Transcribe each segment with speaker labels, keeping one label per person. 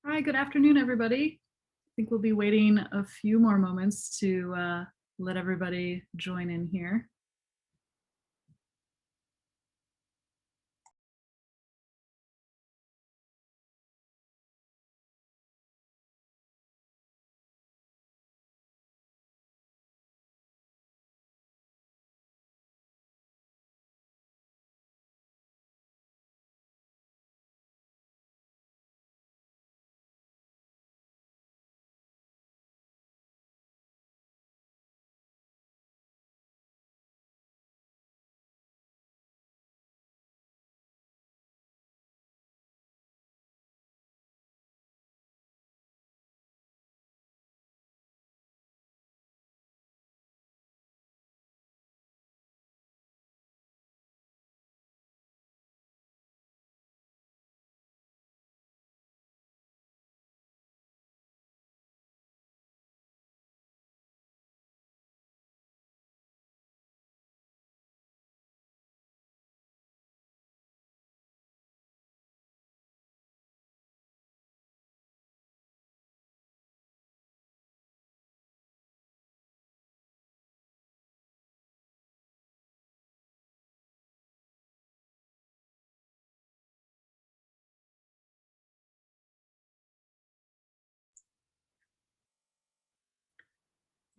Speaker 1: Hi, good afternoon, everybody. I think we'll be waiting a few more moments to let everybody join in here.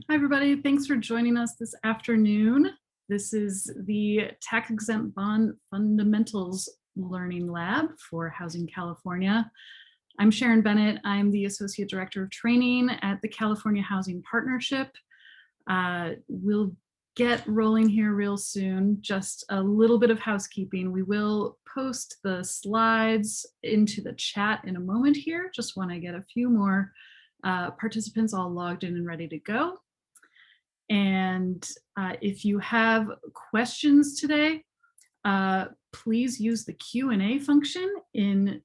Speaker 1: Hi, everybody. Thanks for joining us this afternoon. This is the Tax-Exempt Bond Fundamentals Learning Lab for Housing California. I'm Sharon Bennett. I'm the Associate Director of Training at the California Housing Partnership. We'll get rolling here real soon. Just a little bit of housekeeping. We will post the slides into the chat in a moment here, just when I get a few more participants all logged in and ready to go. And if you have questions today, please use the Q&A function in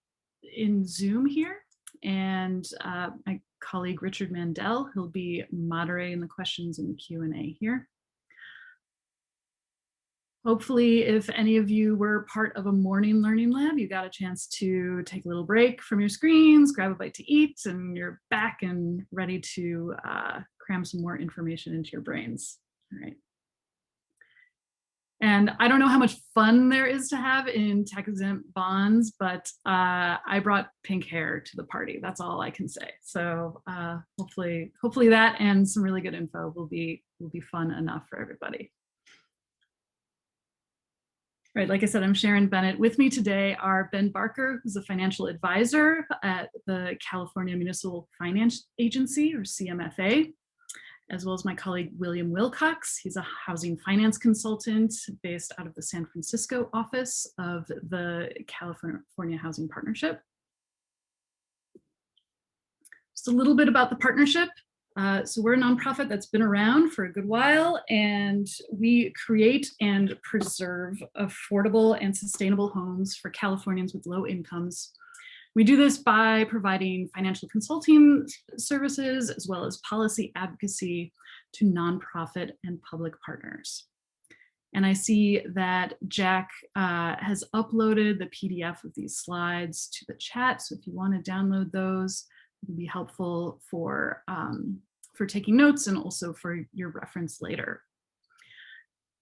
Speaker 1: Zoom here. And my colleague Richard Mandel, he'll be moderating the questions in the Q&A here. Hopefully, if any of you were part of a morning learning lab, you got a chance to take a little break from your screens, grab a bite to eat, and you're back and ready to cram some more information into your brains. All right. And I don't know how much fun there is to have in tax-exempt bonds, but I brought pink hair to the party. That's all I can say. So hopefully that and some really good info will be fun enough for everybody. Right, like I said, I'm Sharon Bennett. With me today are Ben Barker, who's a financial advisor at the California Municipal Finance Agency, or CMFA, as well as my colleague William Wilcox. He's a housing finance consultant based out of the San Francisco office of the California Housing Partnership. Just a little bit about the partnership. So we're a nonprofit that's been around for a good while, and we create and preserve affordable and sustainable homes for Californians with low incomes. We do this by providing financial consulting services as well as policy advocacy to nonprofit and public partners. And I see that Jack has uploaded the PDF of these slides to the chat. So if you want to download those, it would be helpful for taking notes and also for your reference later.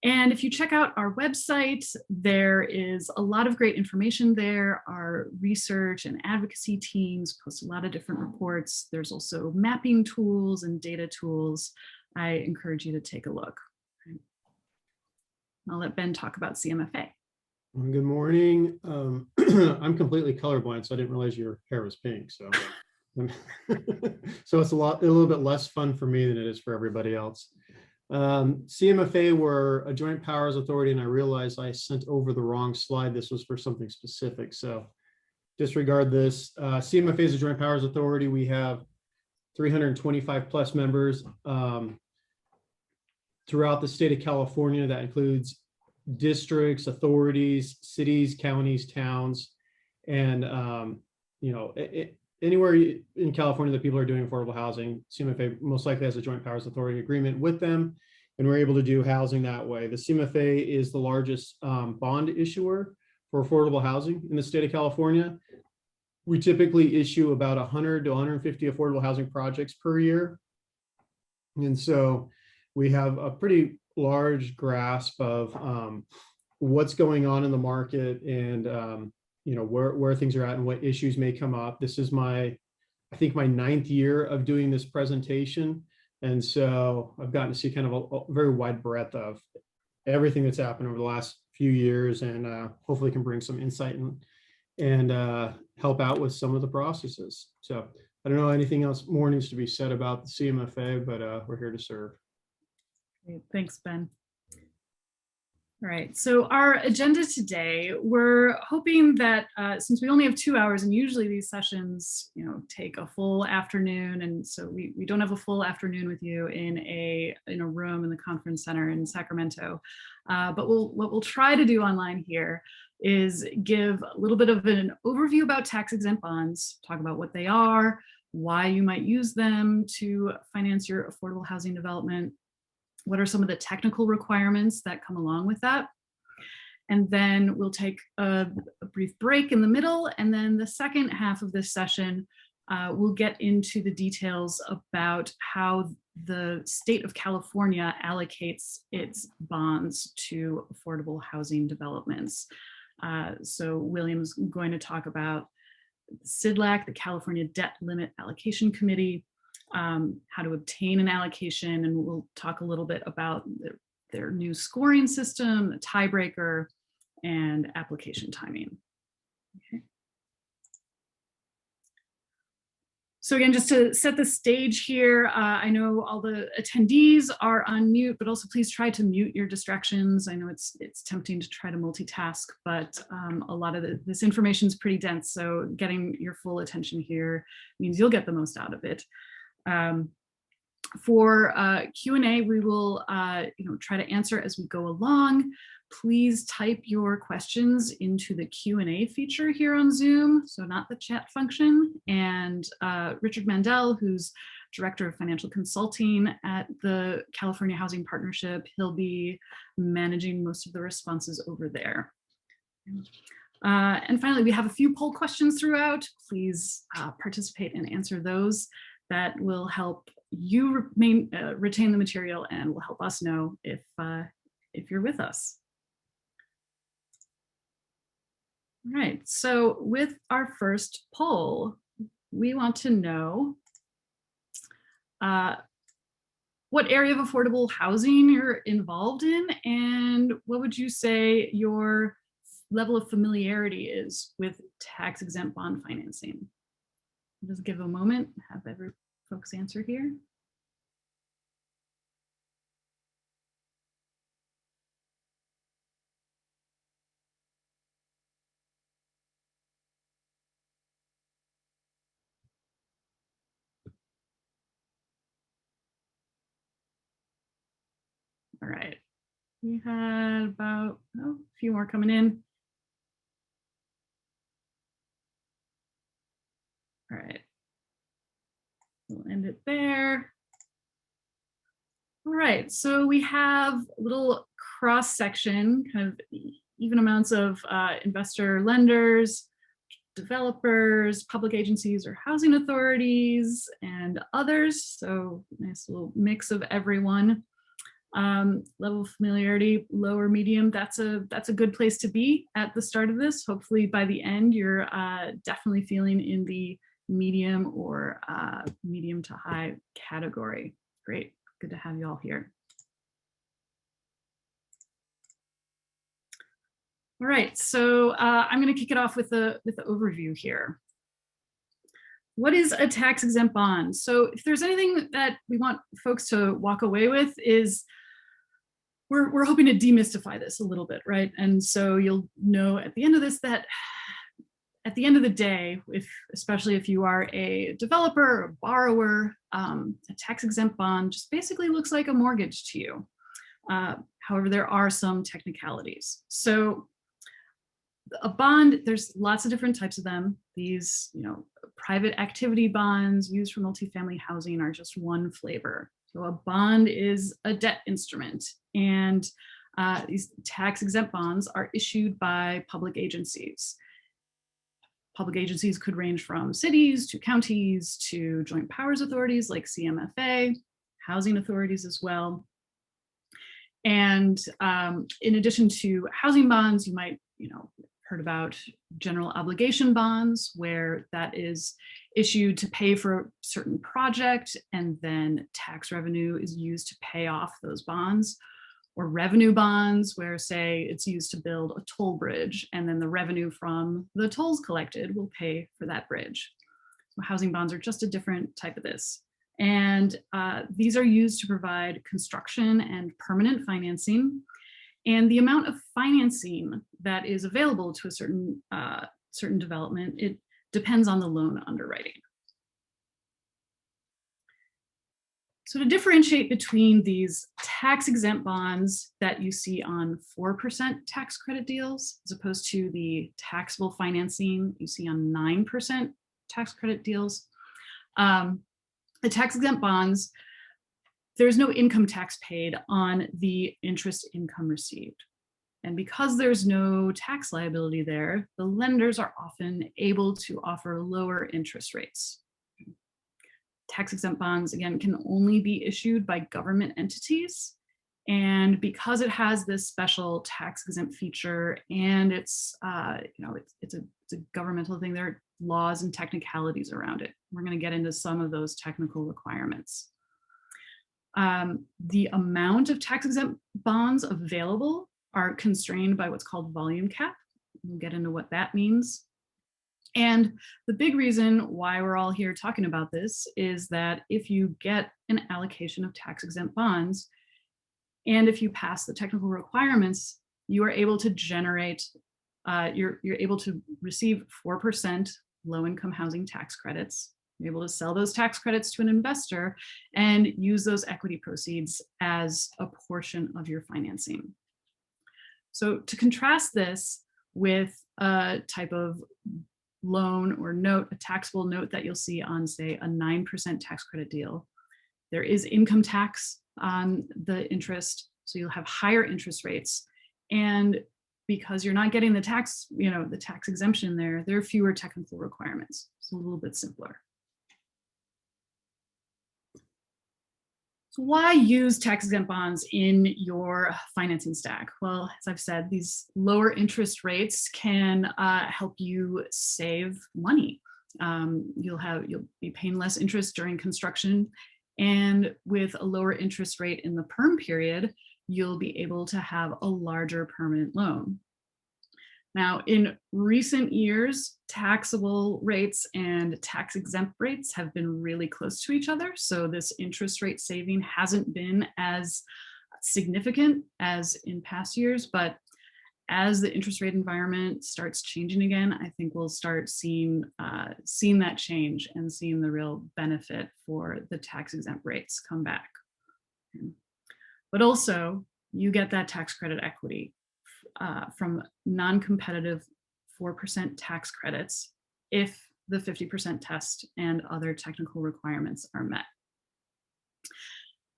Speaker 1: And if you check out our website, there is a lot of great information there. Our research and advocacy teams post a lot of different reports. There's also mapping tools and data tools. I encourage you to take a look. I'll let Ben talk about CMFA.
Speaker 2: Good morning. I'm completely colorblind, so I didn't realize your hair was pink. So, so it's a little bit less fun for me than it is for everybody else. CMFA were a joint powers authority, and I realized I sent over the wrong slide. This was for something specific, so disregard this. CMFA is a joint powers authority. We have 325 plus members throughout the state of California. That includes districts, authorities, cities, counties, towns, and anywhere in California that people are doing affordable housing. CMFA most likely has a joint powers authority agreement with them, and we're able to do housing that way. The CMFA is the largest bond issuer for affordable housing in the state of California. We typically issue about 100 to 150 affordable housing projects per year. And so we have a pretty large grasp of what's going on in the market and where things are at and what issues may come up. This is I think my 9th year of doing this presentation. And so I've gotten to see kind of a very wide breadth of everything that's happened over the last few years, and hopefully can bring some insight and help out with some of the processes. So I don't know anything else more needs to be said about the CMFA, but we're here to serve.
Speaker 1: Great. Thanks, Ben. All right, so our agenda today, we're hoping that since we only have 2 hours, and usually these sessions, take a full afternoon, and so we don't have a full afternoon with you in a room in the conference center in Sacramento. But what we'll try to do online here is give a little bit of an overview about tax-exempt bonds, talk about what they are, why you might use them to finance your affordable housing development, what are some of the technical requirements that come along with that. And then we'll take a brief break in the middle. And then the second half of this session, we'll get into the details about how the state of California allocates its bonds to affordable housing developments. So William's going to talk about CDLAC, the California Debt Limit Allocation Committee, how to obtain an allocation, and we'll talk a little bit about their new scoring system, the tiebreaker, and application timing. Okay. So again, just to set the stage here, I know all the attendees are on mute, but also please try to mute your distractions. I know it's tempting to try to multitask, but a lot of this information is pretty dense, so getting your full attention here means you'll get the most out of it. For Q&A, we will try to answer as we go along. Please type your questions into the Q&A feature here on Zoom, so not the chat function. And Richard Mandel, who's Director of Financial Consulting at the California Housing Partnership, he'll be managing most of the responses over there. And finally, we have a few poll questions throughout. Please participate and answer those. That will help you retain the material and will help us know if you're with us. All right, so with our first poll, we want to know what area of affordable housing you're involved in, and what would you say your level of familiarity is with tax-exempt bond financing? Just give a moment, have every folks answer here. All right, we had about a few more coming in. All right, we'll end it there. All right, so we have a little cross section, kind of even amounts of investor lenders, developers, public agencies or housing authorities, and others. So nice little mix of everyone. Level of familiarity, low or medium, that's a good place to be at the start of this. Hopefully by the end, you're definitely feeling in the medium or medium to high category. Great, good to have you all here. All right, so I'm going to kick it off with the overview here. What is a tax-exempt bond? So if there's anything that we want folks to walk away with is we're hoping to demystify this a little bit, right? And so you'll know at the end of this that at the end of the day, especially if you are a developer or a borrower, a tax-exempt bond just basically looks like a mortgage to you. However, there are some technicalities. So a bond, there's lots of different types of them. These, private activity bonds used for multifamily housing are just one flavor. So a bond is a debt instrument, and these tax-exempt bonds are issued by public agencies. Public agencies could range from cities to counties to joint powers authorities like CMFA, housing authorities as well. And in addition to housing bonds, you might, heard about general obligation bonds, where that is issued to pay for a certain project, and then tax revenue is used to pay off those bonds. Or revenue bonds, where say it's used to build a toll bridge, and then the revenue from the tolls collected will pay for that bridge. So housing bonds are just a different type of this. And these are used to provide construction and permanent financing. And the amount of financing that is available to a certain development, it depends on the loan underwriting. So to differentiate between these tax-exempt bonds that you see on 4% tax credit deals, as opposed to the taxable financing you see on 9% tax credit deals, the tax-exempt bonds, there's no income tax paid on the interest income received. And because there's no tax liability there, the lenders are often able to offer lower interest rates. Tax-exempt bonds, again, can only be issued by government entities. And because it has this special tax-exempt feature, and it's a governmental thing, there are laws and technicalities around it. We're going to get into some of those technical requirements. The amount of tax-exempt bonds available are constrained by what's called volume cap. We'll get into what that means. And the big reason why we're all here talking about this is that if you get an allocation of tax-exempt bonds, and if you pass the technical requirements, you are able to generate, you're able to receive 4% low-income housing tax credits. You're able to sell those tax credits to an investor and use those equity proceeds as a portion of your financing. So to contrast this with a type of loan or note, a taxable note that you'll see on, say, a 9% tax credit deal, there is income tax on the interest, so you'll have higher interest rates. And because you're not getting the tax, the tax exemption there are fewer technical requirements. It's a little bit simpler. So why use tax-exempt bonds in your financing stack? Well, as I've said, these lower interest rates can help you save money. You'll be paying less interest during construction, and with a lower interest rate in the perm period, you'll be able to have a larger permanent loan. Now, in recent years, taxable rates and tax-exempt rates have been really close to each other. So this interest rate saving hasn't been as significant as in past years, but as the interest rate environment starts changing again, I think we'll start seeing that change and seeing the real benefit for the tax-exempt rates come back. But also, you get that tax credit equity from non-competitive 4% tax credits if the 50% test and other technical requirements are met.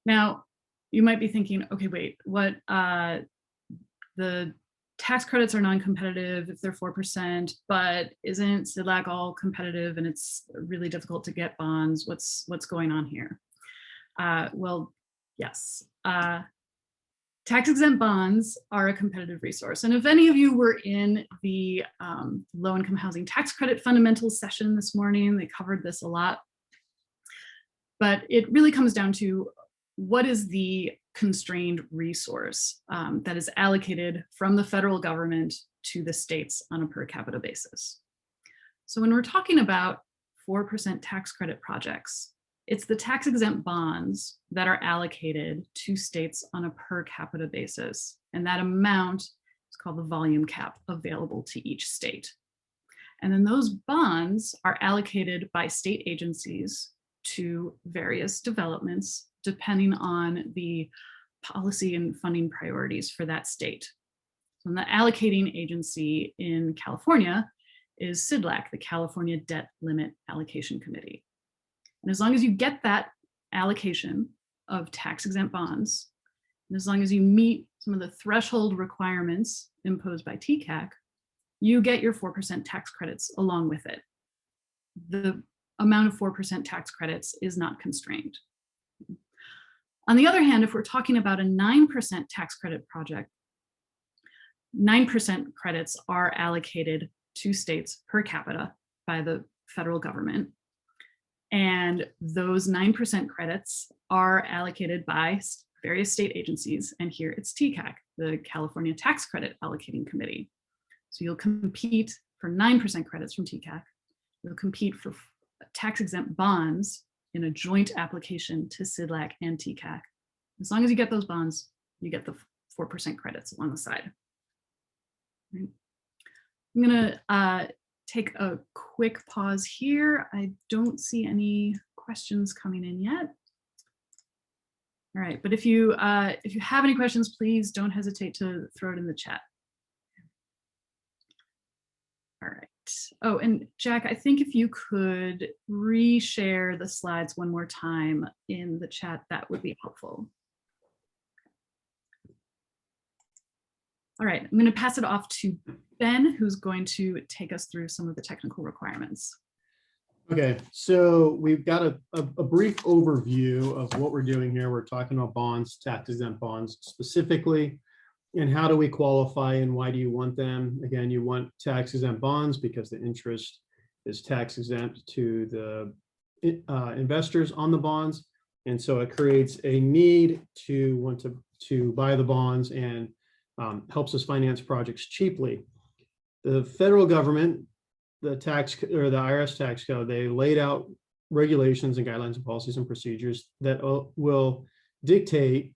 Speaker 1: Now, you might be thinking, okay, wait, what the tax credits are non-competitive if they're 4%, but isn't CDLAC all competitive and it's really difficult to get bonds? What's going on here? Well, yes. Tax-exempt bonds are a competitive resource. And if any of you were in the low-income housing tax credit fundamentals session this morning, they covered this a lot. But it really comes down to what is the constrained resource that is allocated from the federal government to the states on a per capita basis. So when we're talking about 4% tax credit projects, it's the tax-exempt bonds that are allocated to states on a per capita basis. And that amount is called the volume cap available to each state. And then those bonds are allocated by state agencies to various developments depending on the policy and funding priorities for that state. So the allocating agency in California is CDLAC, the California Debt Limit Allocation Committee. And as long as you get that allocation of tax-exempt bonds, and as long as you meet some of the threshold requirements imposed by TCAC, you get your 4% tax credits along with it. The amount of 4% tax credits is not constrained. On the other hand, if we're talking about a 9% tax credit project, 9% credits are allocated to states per capita by the federal government. And those 9% credits are allocated by various state agencies. And here it's TCAC, the California Tax Credit Allocating Committee. So you'll compete for 9% credits from TCAC. You'll compete for tax-exempt bonds in a joint application to CIDLAC and TCAC. As long as you get those bonds, you get the 4% credits along the side. Right. I'm gonna take a quick pause here. I don't see any questions coming in yet. All right, but if you have any questions, please don't hesitate to throw it in the chat. All right. Oh, and Jack, I think if you could reshare the slides one more time in the chat, that would be helpful. All right, I'm going to pass it off to Ben, who's going to take us through some of the technical requirements.
Speaker 2: Okay, so we've got a brief overview of what we're doing here. We're talking about bonds, tax-exempt bonds specifically, and how do we qualify and why do you want them? Again, you want tax-exempt bonds because the interest is tax-exempt to the investors on the bonds. And so it creates a need to want to buy the bonds and helps us finance projects cheaply. The federal government, the IRS tax code, they laid out regulations and guidelines and policies and procedures that will dictate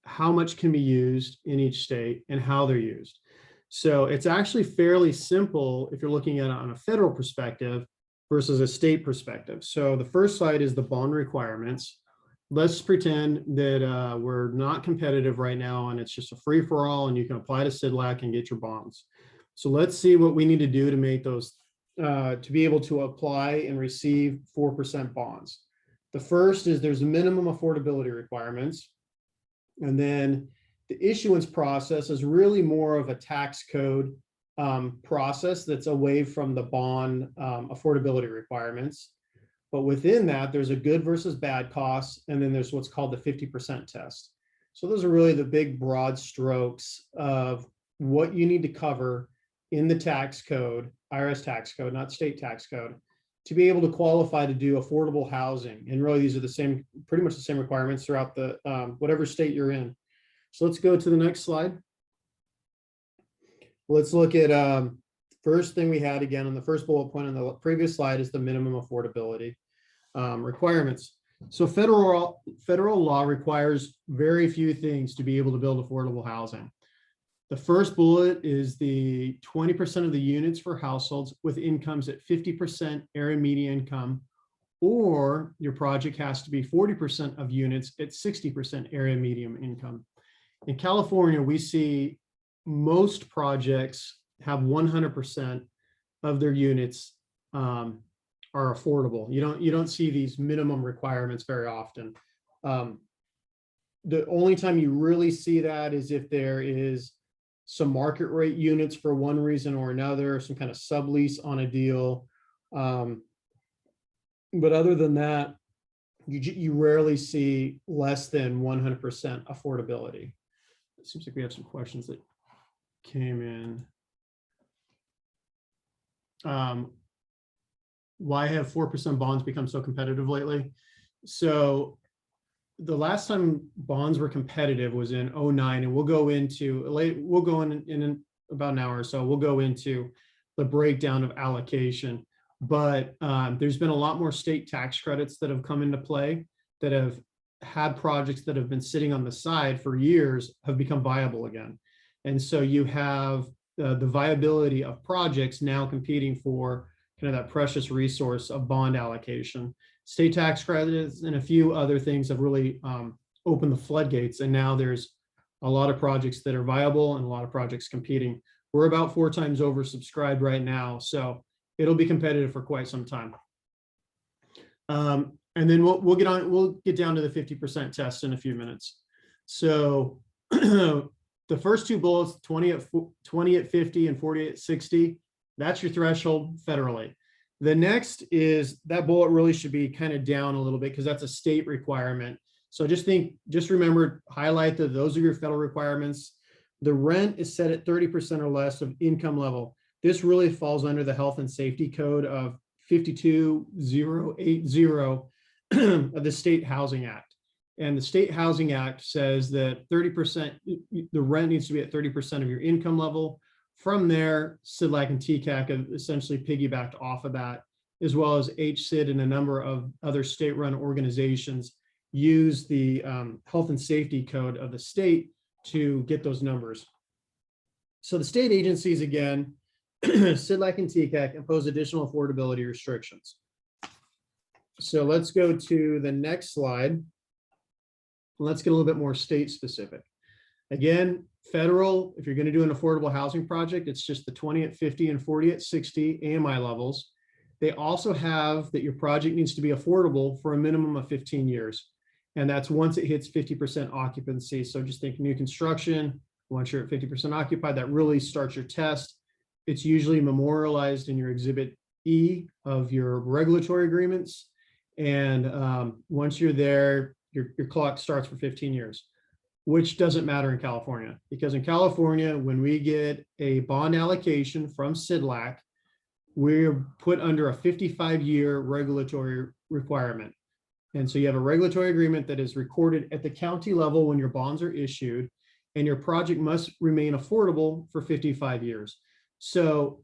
Speaker 2: how much can be used in each state and how they're used. So it's actually fairly simple if you're looking at it on a federal perspective versus a state perspective. So the first slide is the bond requirements. Let's pretend that we're not competitive right now and it's just a free-for-all and you can apply to CIDLAC and get your bonds. So let's see what we need to do to make those, to be able to apply and receive 4% bonds. The first is there's minimum affordability requirements. And then the issuance process is really more of a tax code process that's away from the bond affordability requirements. But within that, there's a good versus bad costs, and then there's what's called the 50% test. So those are really the big broad strokes of what you need to cover in the tax code, IRS tax code, not state tax code, to be able to qualify to do affordable housing. And really, these are the same, pretty much the same requirements throughout the whatever state you're in. So let's go to the next slide. Let's look at first thing we had again on the first bullet point on the previous slide is the minimum affordability requirements. So federal law requires very few things to be able to build affordable housing. The first bullet is the 20% of the units for households with incomes at 50% area median income, or your project has to be 40% of units at 60% area median income. In California, we see most projects have 100% of their units are affordable. You don't see these minimum requirements very often. The only time you really see that is if there is some market rate units for one reason or another, some kind of sublease on a deal. But other than that, you rarely see less than 100% affordability. It seems like we have some questions that came in. Why have 4% bonds become so competitive lately? So the last time bonds were competitive was in 2009, and we'll go in about an hour or so, we'll go into the breakdown of allocation. But there's been a lot more state tax credits that have come into play that have had projects that have been sitting on the side for years have become viable again. And so you have the viability of projects now competing for kind of that precious resource of bond allocation. State tax credits and a few other things have really opened the floodgates. And now there's a lot of projects that are viable and a lot of projects competing. We're about 4 times oversubscribed right now, so it'll be competitive for quite some time. And then we'll get down to the 50% test in a few minutes. So the first two bullets, 20 at 50 and 40 at 60, that's your threshold federally. The next is that bullet really should be kind of down a little bit because that's a state requirement. So just remember, highlight that those are your federal requirements. The rent is set at 30% or less of income level. This really falls under the health and safety code of 52080 of the State Housing Act. And the State Housing Act says that 30%, the rent needs to be at 30% of your income level. From there, CIDLAC and TCAC have essentially piggybacked off of that, as well as HCID and a number of other state-run organizations use the health and safety code of the state to get those numbers. So the state agencies, again, CIDLAC and TCAC impose additional affordability restrictions. So let's go to the next slide. Let's get a little bit more state specific. Again, federal, if you're going to do an affordable housing project, it's just the 20 at 50 and 40 at 60 AMI levels. They also have that your project needs to be affordable for a minimum of 15 years. And that's once it hits 50% occupancy. So just think new construction, once you're at 50% occupied, that really starts your test. It's usually memorialized in your Exhibit E of your regulatory agreements. And once you're there, your clock starts for 15 years, which doesn't matter in California, because in California, when we get a bond allocation from CIDLAC, we're put under a 55-year regulatory requirement. And so you have a regulatory agreement that is recorded at the county level when your bonds are issued, and your project must remain affordable for 55 years. So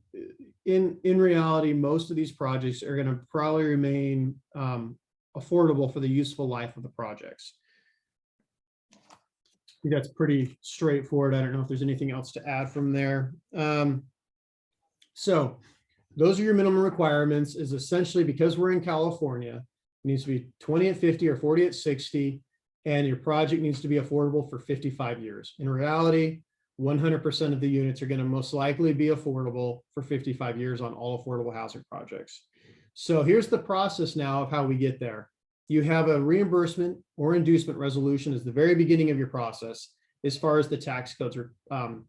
Speaker 2: in reality, most of these projects are going to probably remain affordable for the useful life of the projects. I think that's pretty straightforward. I don't know if there's anything else to add from there. So those are your minimum requirements. Is essentially, because we're in California, it needs to be 20 at 50 or 40 at 60, and your project needs to be affordable for 55 years. In reality, 100% of the units are going to most likely be affordable for 55 years on all affordable housing projects. So here's the process now of how we get there. You have a reimbursement or inducement resolution as the very beginning of your process as far as the tax codes are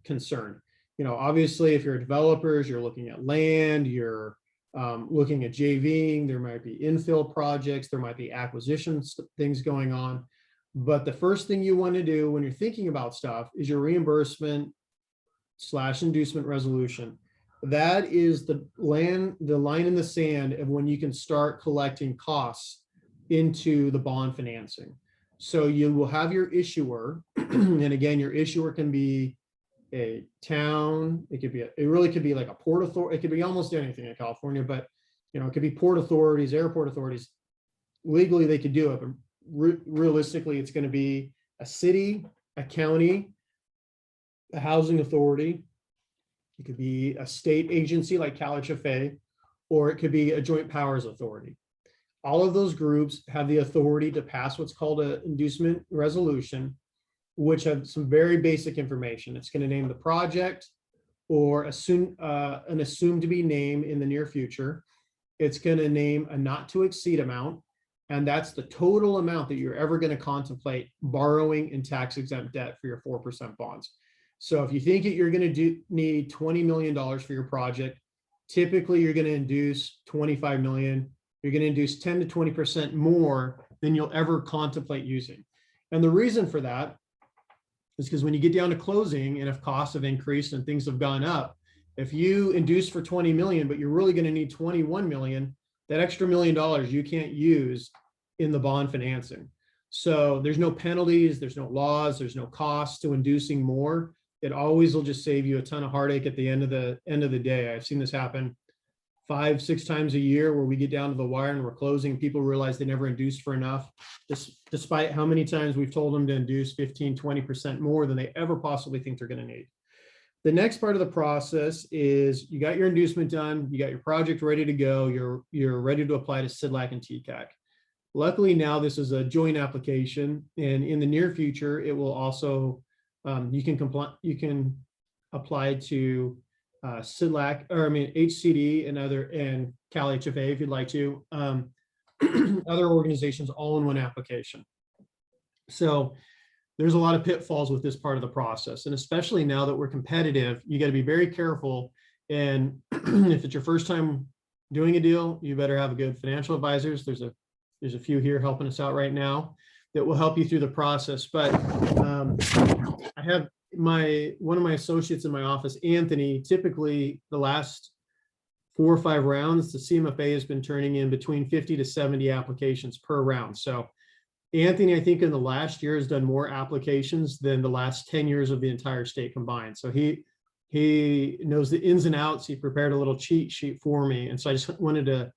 Speaker 2: concerned. You know, obviously, if you're developers, you're looking at land, you're looking at JVing, there might be infill projects, there might be acquisitions, things going on. But the first thing you want to do when you're thinking about stuff is your reimbursement / inducement resolution. That is the line in the sand of when you can start collecting costs into the bond financing. So you will have your issuer, and again, your issuer can be a town, it really could be like a port authority, it could be almost anything in California, but you know, it could be port authorities, airport authorities. Legally, they could do it, but realistically, it's going to be a city, a county, a housing authority. It could be a state agency like CalHFA, or it could be a joint powers authority. All of those groups have the authority to pass what's called an inducement resolution, which have some very basic information. It's going to name the project or assume an assumed to be name in the near future. It's going to name a not to exceed amount, and that's the total amount that you're ever going to contemplate borrowing in tax exempt debt for your 4% bonds. So if you think that you're going to need $20 million for your project, typically you're going to induce 25 million. You're going to induce 10 to 20% more than you'll ever contemplate using. And the reason for that is because when you get down to closing, and if costs have increased and things have gone up, if you induce for 20 million, but you're really going to need 21 million, that extra $1 million you can't use in the bond financing. So there's no penalties, there's no laws, there's no cost to inducing more. It always will just save you a ton of heartache at the end of the day. I've seen this happen 5-6 times a year where we get down to the wire and we're closing. People realize they never induced for enough, despite how many times we've told them to induce 15-20% more than they ever possibly think they're going to need. The next part of the process is you got your inducement done, you got your project ready to go, you're ready to apply to CIDLAC and TCAC. Luckily now this is a joint application, and in the near future it will also you can apply to CIDLAC, or I mean HCD and CalHFA if you'd like to, other organizations all in one application. So there's a lot of pitfalls with this part of the process. And especially now that we're competitive, you got to be very careful. And if it's your first time doing a deal, you better have a good financial advisors. There's a few here helping us out right now that will help you through the process. But I have one of my associates in my office, Anthony. Typically the last 4 or 5 rounds, the CMFA has been turning in between 50 to 70 applications per round. So Anthony, I think in the last year has done more applications than the last 10 years of the entire state combined. So he knows the ins and outs. He prepared a little cheat sheet for me. And so I just wanted to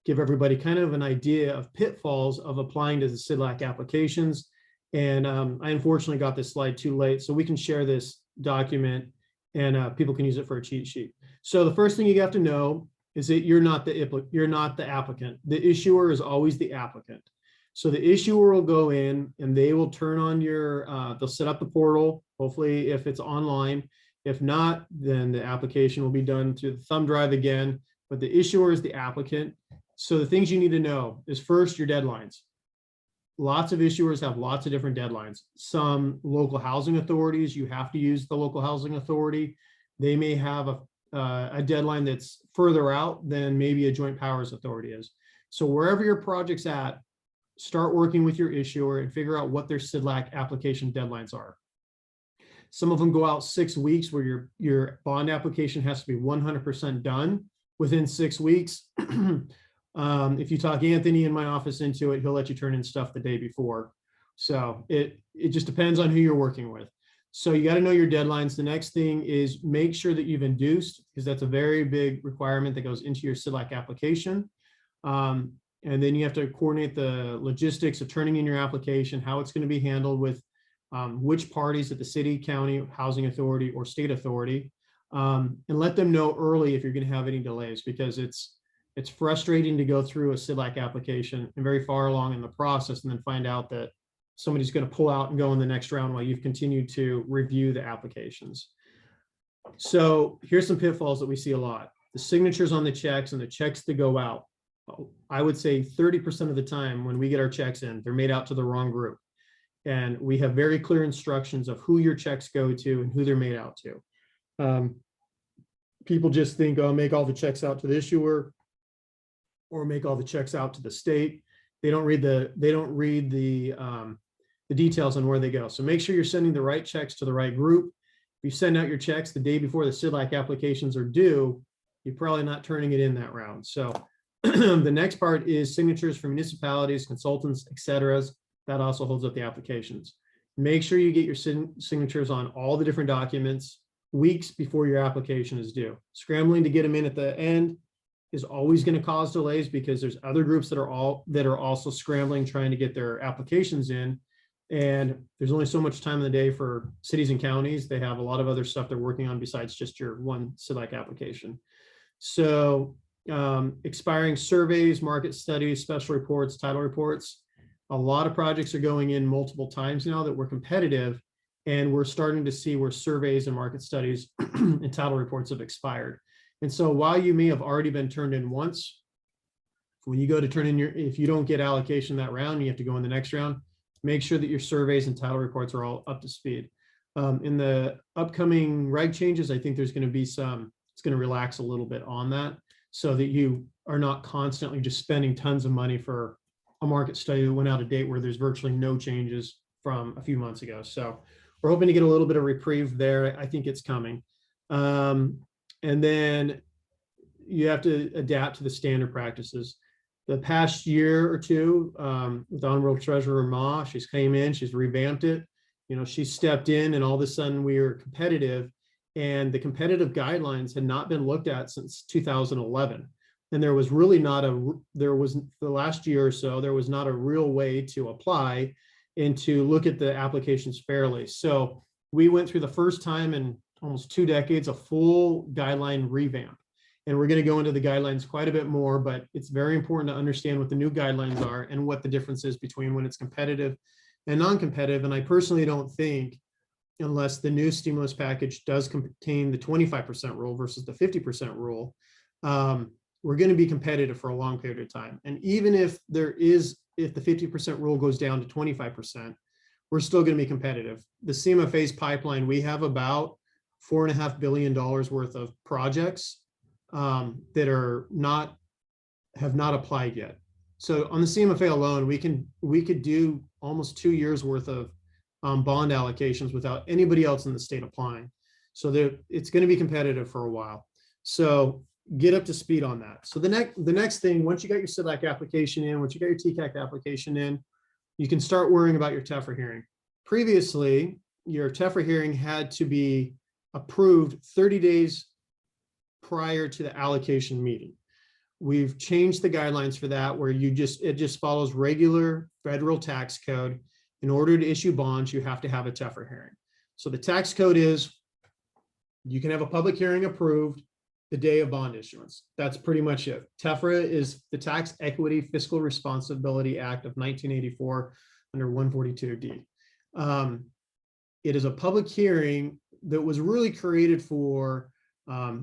Speaker 2: give everybody kind of an idea of pitfalls of applying to the CDLAC applications. And I unfortunately got this slide too late, so we can share this document and people can use it for a cheat sheet. So the first thing you have to know is that you're not the applicant. The issuer is always the applicant. So the issuer will go in and they will turn on they'll set up the portal, hopefully if it's online. If not, then the application will be done through the thumb drive again, but the issuer is the applicant. So the things you need to know is first, your deadlines. Lots of issuers have lots of different deadlines. Some local housing authorities, you have to use the local housing authority. They may have a deadline that's further out than maybe a joint powers authority is. So wherever your project's at, start working with your issuer and figure out what their CDLAC application deadlines are. Some of them go out 6 weeks, where your bond application has to be 100% done within 6 weeks. If you talk Anthony in my office into it, he'll let you turn in stuff the day before. So it just depends on who you're working with. So you got to know your deadlines. The next thing is make sure that you've induced, because that's a very big requirement that goes into your CDLAC application. And then you have to coordinate the logistics of turning in your application, how it's going to be handled with which parties at the city, county, housing authority, or state authority, and let them know early if you're going to have any delays, because it's frustrating to go through a CDLAC application and very far along in the process and then find out that somebody's going to pull out and go in the next round while you've continued to review the applications. So here's some pitfalls that we see a lot. The signatures on the checks and the checks that go out. I would say 30% of the time when we get our checks in, they're made out to the wrong group. And we have very clear instructions of who your checks go to and who they're made out to. People just think, oh, make all the checks out to the issuer or make all the checks out to the state. They don't read the details on where they go. So make sure you're sending the right checks to the right group. If you send out your checks the day before the CDLAC applications are due, you're probably not turning it in that round. So the next part is signatures for municipalities, consultants, etc. That also holds up the applications. Make sure you get your signatures on all the different documents weeks before your application is due. Scrambling to get them in at the end is always going to cause delays, because there's other groups that are also scrambling trying to get their applications in. And there's only so much time in the day for cities and counties. They have a lot of other stuff they're working on besides just your one CDLAC application. So expiring surveys, market studies, special reports, title reports. A lot of projects are going in multiple times now that we're competitive, and we're starting to see where surveys and market studies and title reports have expired. And so while you may have already been turned in once, when you go to turn in if you don't get allocation that round, you have to go in the next round, make sure that your surveys and title reports are all up to speed. In the upcoming reg changes, I think there's going to be it's going to relax a little bit on that, so that you are not constantly just spending tons of money for a market study that went out of date where there's virtually no changes from a few months ago. So we're hoping to get a little bit of reprieve there. I think it's coming. And then you have to adapt to the standard practices. The past year or two, with Honorable Treasurer Ma, she's came in, she's revamped it. She stepped in, and all of a sudden we were competitive, and the competitive guidelines had not been looked at since 2011. And there was really not the last year or so, there was not a real way to apply and to look at the applications fairly. So we went through the first time in almost 2 decades, a full guideline revamp. And we're going to go into the guidelines quite a bit more, but it's very important to understand what the new guidelines are and what the difference is between when it's competitive and non-competitive. And I personally don't think, unless the new stimulus package does contain the 25% rule versus the 50% rule, we're going to be competitive for a long period of time. And even if the 50% rule goes down to 25%, we're still going to be competitive. The CMFA's pipeline, we have about $4.5 billion worth of projects that have not applied yet. So on the CMFA alone, we could do almost 2 years worth of bond allocations without anybody else in the state applying. So it's going to be competitive for a while. So get up to speed on that. So the next thing, once you got your CDLAC application in, once you got your TCAC application in, you can start worrying about your TEFRA hearing. Previously, your TEFRA hearing had to be approved 30 days prior to the allocation meeting. We've changed the guidelines for that, where it just follows regular federal tax code. In order to issue bonds, you have to have a TEFRA hearing. So the tax code is, you can have a public hearing approved the day of bond issuance. That's pretty much it. TEFRA is the Tax Equity Fiscal Responsibility Act of 1984 under 142D. It is a public hearing that was really created for,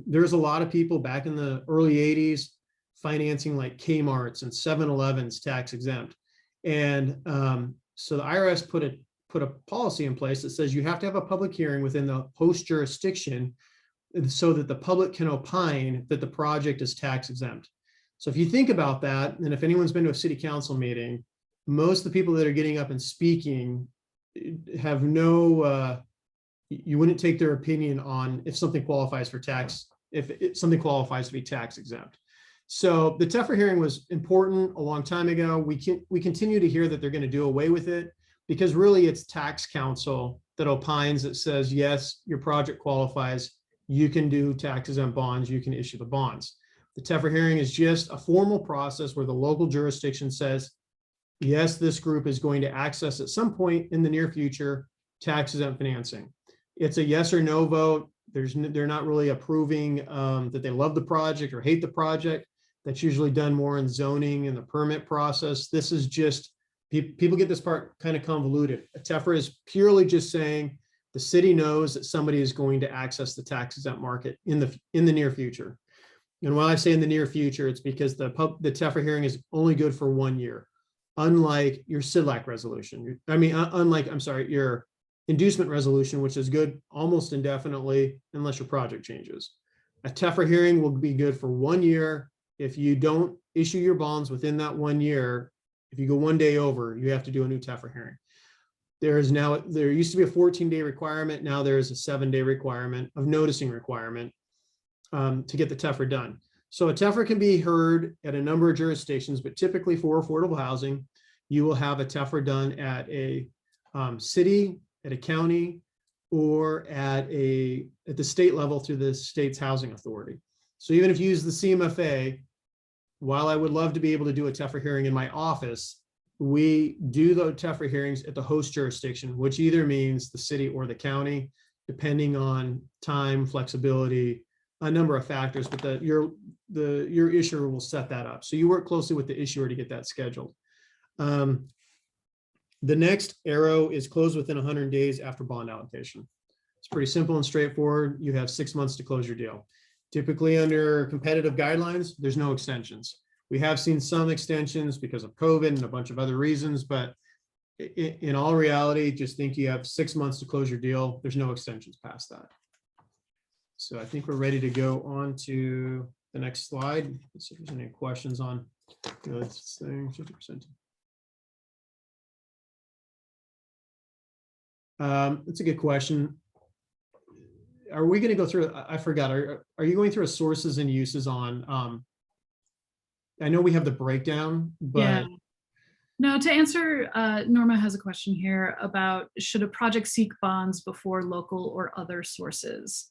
Speaker 2: there's a lot of people back in the early 80s financing like Kmart's and 7-Eleven's tax exempt. And so the IRS put a policy in place that says you have to have a public hearing within the host jurisdiction so that the public can opine that the project is tax exempt. So if you think about that, and if anyone's been to a city council meeting, most of the people that are getting up and speaking have no, you wouldn't take their opinion on if something qualifies for tax, if something qualifies to be tax exempt. So the TEFRA hearing was important a long time ago. We continue to hear that they're going to do away with it, because really it's tax counsel that opines, that says, yes, your project qualifies, you can do tax exempt bonds, you can issue the bonds. The TEFRA hearing is just a formal process where the local jurisdiction says, yes, this group is going to access at some point in the near future tax exempt financing. It's a yes or no vote. They're not really approving that they love the project or hate the project. That's usually done more in zoning and the permit process. This is just, people get this part kind of convoluted. A TEFRA is purely just saying the city knows that somebody is going to access the tax exempt market in the near future. And when I say in the near future, it's because the TEFRA hearing is only good for 1 year, unlike your CDLAC resolution. Your inducement resolution, which is good almost indefinitely unless your project changes. A TEFRA hearing will be good for 1 year. If you don't issue your bonds within that 1 year, if you go 1 day over, you have to do a new TEFRA hearing. There used to be a 14-day requirement. Now there is a 7-day requirement of noticing requirement to get the TEFRA done. So a TEFRA can be heard at a number of jurisdictions, but typically for affordable housing, you will have a TEFRA done at a city, at a county, or at the state level through the state's housing authority. So even if you use the CMFA, while I would love to be able to do a TEFRA hearing in my office, we do the TEFRA hearings at the host jurisdiction, which either means the city or the county, depending on time, flexibility, a number of factors, but your issuer will set that up. So you work closely with the issuer to get that scheduled. The next arrow is closed within 100 days after bond allocation. It's pretty simple and straightforward. You have 6 months to close your deal. Typically under competitive guidelines, there's no extensions. We have seen some extensions because of COVID and a bunch of other reasons, but in all reality, just think you have 6 months to close your deal. There's no extensions past that. So I think we're ready to go on to the next slide. Let's see if there's any questions on this thing, 50%. That's a good question. Are we going to go through, I forgot, are you going through a sources and uses on, I know we have the breakdown, but.
Speaker 1: Yeah. No, to answer, Norma has a question here about, should a project seek bonds before local or other sources?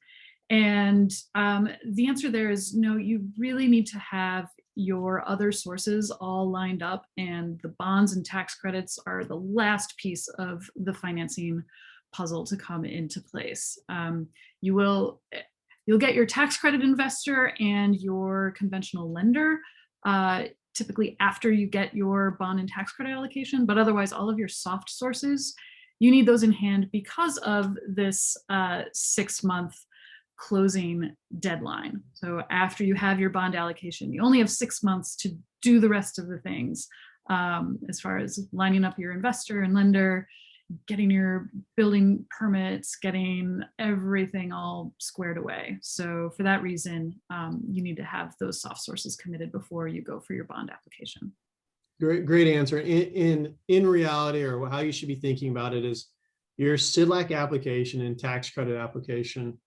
Speaker 1: And the answer there is no, you really need to have your other sources all lined up, and the bonds and tax credits are the last piece of the financing puzzle to come into place. You'll get your tax credit investor and your conventional lender typically after you get your bond and tax credit allocation, but otherwise all of your soft sources, you need those in hand because of this 6-month closing deadline. So after you have your bond allocation, you only have 6 months to do the rest of the things as far as lining up your investor and lender, getting your building permits, getting everything all squared away. So for that reason, you need to have those soft sources committed before you go for your bond application.
Speaker 2: Great answer. In reality, or how you should be thinking about it, is your SIDLAC application and tax credit application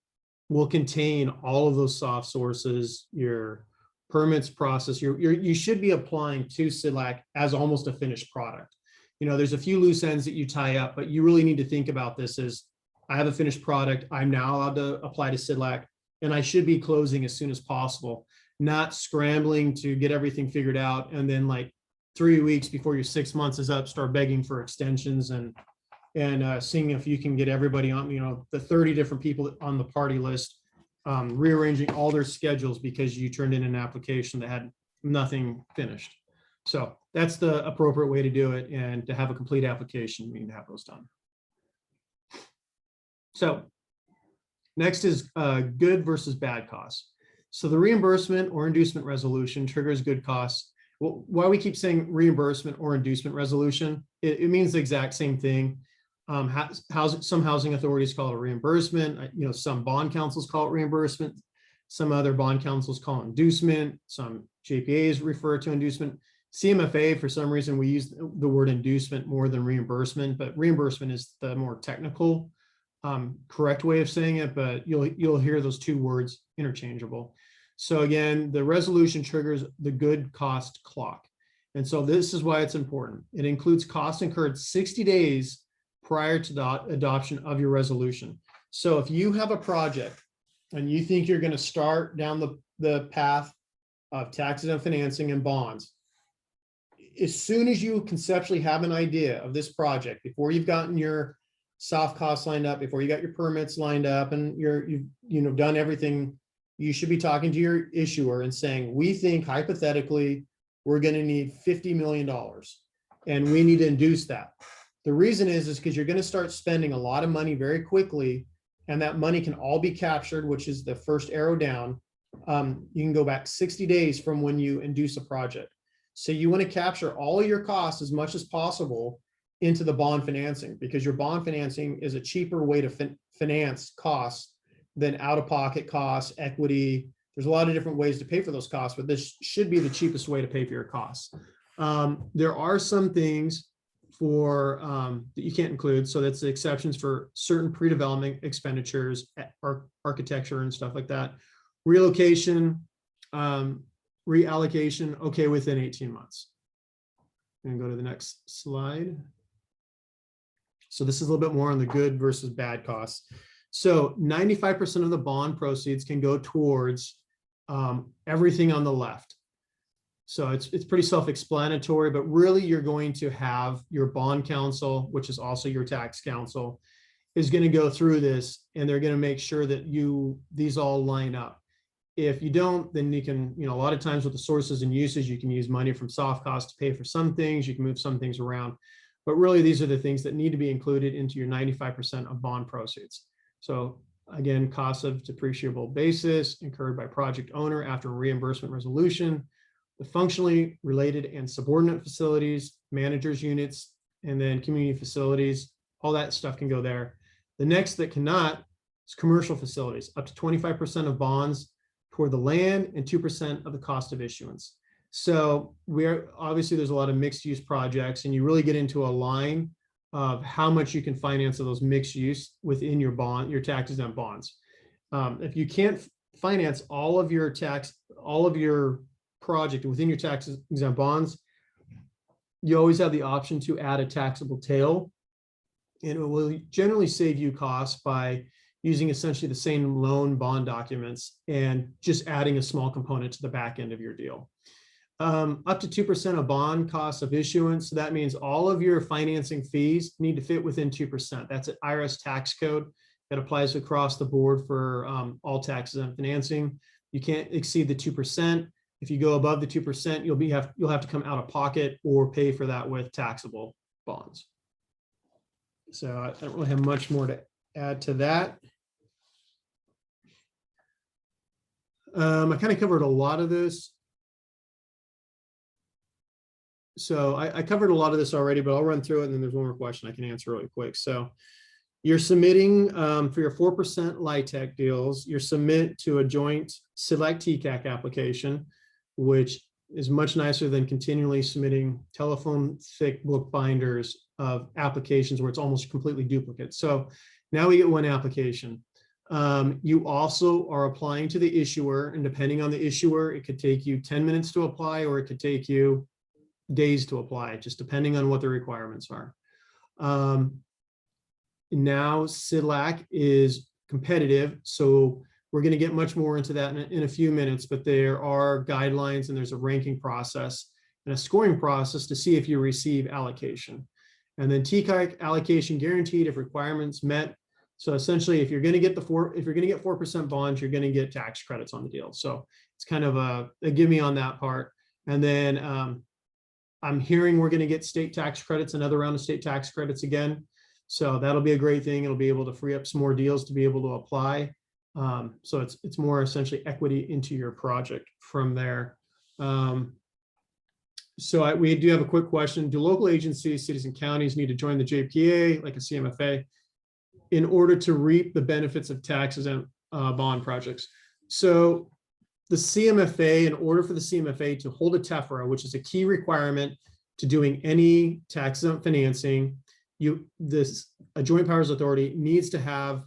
Speaker 2: will contain all of those soft sources, your permits process. You should be applying to SIDLAC as almost a finished product. There's a few loose ends that you tie up, but you really need to think about this as, I have a finished product. I'm now allowed to apply to SIDLAC, and I should be closing as soon as possible, not scrambling to get everything figured out. And then like 3 weeks before your 6 months is up, start begging for extensions and seeing if you can get everybody on, the 30 different people on the party list, rearranging all their schedules because you turned in an application that had nothing finished. So that's the appropriate way to do it. And to have a complete application, we need to have those done. So next is good versus bad costs. So the reimbursement or inducement resolution triggers good costs. Well, why we keep saying reimbursement or inducement resolution, it means the exact same thing. Some housing authorities call it a reimbursement. Some bond councils call it reimbursement. Some other bond councils call it inducement. Some JPAs refer to inducement. CMFA, for some reason, we use the word inducement more than reimbursement, but reimbursement is the more technical, correct way of saying it, but you'll hear those two words interchangeable. So again, the resolution triggers the good cost clock. And so this is why it's important. It includes costs incurred 60 days prior to the adoption of your resolution. So if you have a project and you think you're going to start down the path of tax-exempt financing and bonds, as soon as you conceptually have an idea of this project, before you've gotten your soft costs lined up, before you got your permits lined up, and you've done everything, you should be talking to your issuer and saying, we think hypothetically we're going to need $50 million and we need to induce that. The reason is because you're going to start spending a lot of money very quickly, and that money can all be captured, which is the first arrow down. You can go back 60 days from when you induce a project. So you want to capture all of your costs as much as possible into the bond financing, because your bond financing is a cheaper way to finance costs than out-of-pocket costs, equity. There's a lot of different ways to pay for those costs, but this should be the cheapest way to pay for your costs. There are some things that you can't include. So that's the exceptions for certain pre-development expenditures, architecture and stuff like that. Relocation, reallocation, okay, within 18 months. And go to the next slide. So this is a little bit more on the good versus bad costs. So 95% of the bond proceeds can go towards everything on the left. So it's pretty self-explanatory, but really you're going to have your bond counsel, which is also your tax counsel, is going to go through this, and they're going to make sure that these all line up. If you don't, then you can, a lot of times with the sources and uses, you can use money from soft costs to pay for some things. You can move some things around, but really these are the things that need to be included into your 95% of bond proceeds. So again, costs of depreciable basis incurred by project owner after reimbursement resolution, the functionally related and subordinate facilities, managers units, and then community facilities, all that stuff can go there. The next that cannot is commercial facilities, up to 25% of bonds toward the land and 2% of the cost of issuance. So obviously there's a lot of mixed use projects, and you really get into a line of how much you can finance of those mixed use within your tax-exempt bonds. If you can't finance all of your project within your tax-exempt bonds, you always have the option to add a taxable tail, and it will generally save you costs by using essentially the same loan bond documents and just adding a small component to the back end of your deal. Up to 2% of bond costs of issuance. So that means all of your financing fees need to fit within 2%. That's an IRS tax code that applies across the board for all tax-exempt financing. You can't exceed the 2%. If you go above the 2%, you'll have to come out of pocket or pay for that with taxable bonds. So I don't really have much more to add to that. I kind of covered a lot of this. So I covered a lot of this already, but I'll run through it, and then there's one more question I can answer really quick. So you're submitting for your 4% LIHTC deals, you submit to a joint select TCAC application, which is much nicer than continually submitting telephone thick book binders of applications where it's almost completely duplicate. So now we get one application. You also are applying to the issuer, and depending on the issuer, it could take you 10 minutes to apply, or it could take you days to apply, just depending on what the requirements are. Now SIDLAC is competitive, so we're going to get much more into that in a few minutes, but there are guidelines and there's a ranking process and a scoring process to see if you receive allocation. And then TCAC allocation guaranteed if requirements met. So essentially, if you're going to get 4% bonds, you're going to get tax credits on the deal. So it's kind of a give me on that part. And then I'm hearing we're going to get state tax credits, another round of state tax credits again. So that'll be a great thing. It'll be able to free up some more deals to be able to apply. So it's more essentially equity into your project from there. So we do have a quick question. Do local agencies, cities and counties need to join the JPA like a CMFA in order to reap the benefits of tax-exempt bond projects? So the CMFA, in order for the CMFA to hold a TEFRA, which is a key requirement to doing any tax-exempt financing, a joint powers authority needs to have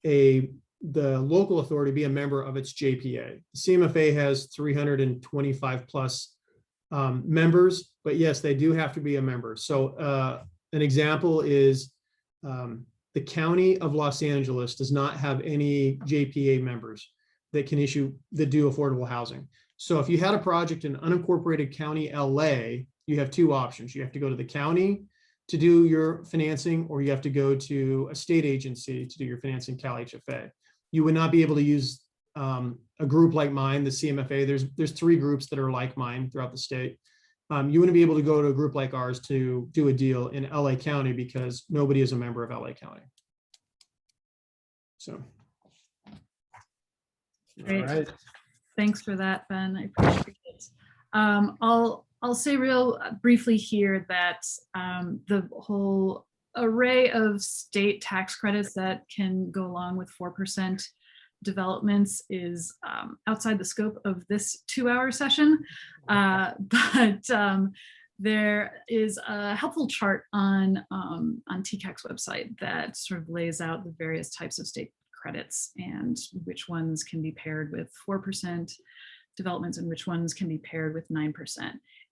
Speaker 2: the local authority be a member of its JPA. The CMFA has 325 plus members, but yes, they do have to be a member. So an example is the County of Los Angeles does not have any JPA members that can that do affordable housing. So if you had a project in unincorporated county LA, you have two options. You have to go to the county to do your financing, or you have to go to a state agency to do your financing, Cal HFA. You would not be able to use a group like mine, the CMFA. There's 3 groups that are like mine throughout the state. You wouldn't be able to go to a group like ours to do a deal in LA County because nobody is a member of LA County. So.
Speaker 1: Great.
Speaker 2: All right.
Speaker 1: Thanks for that, Ben. I appreciate it. I'll say real briefly here that the whole array of state tax credits that can go along with 4% developments is outside the scope of this 2-hour session, but there is a helpful chart on TCAC's website that sort of lays out the various types of state credits and which ones can be paired with 4% developments and which ones can be paired with 9%.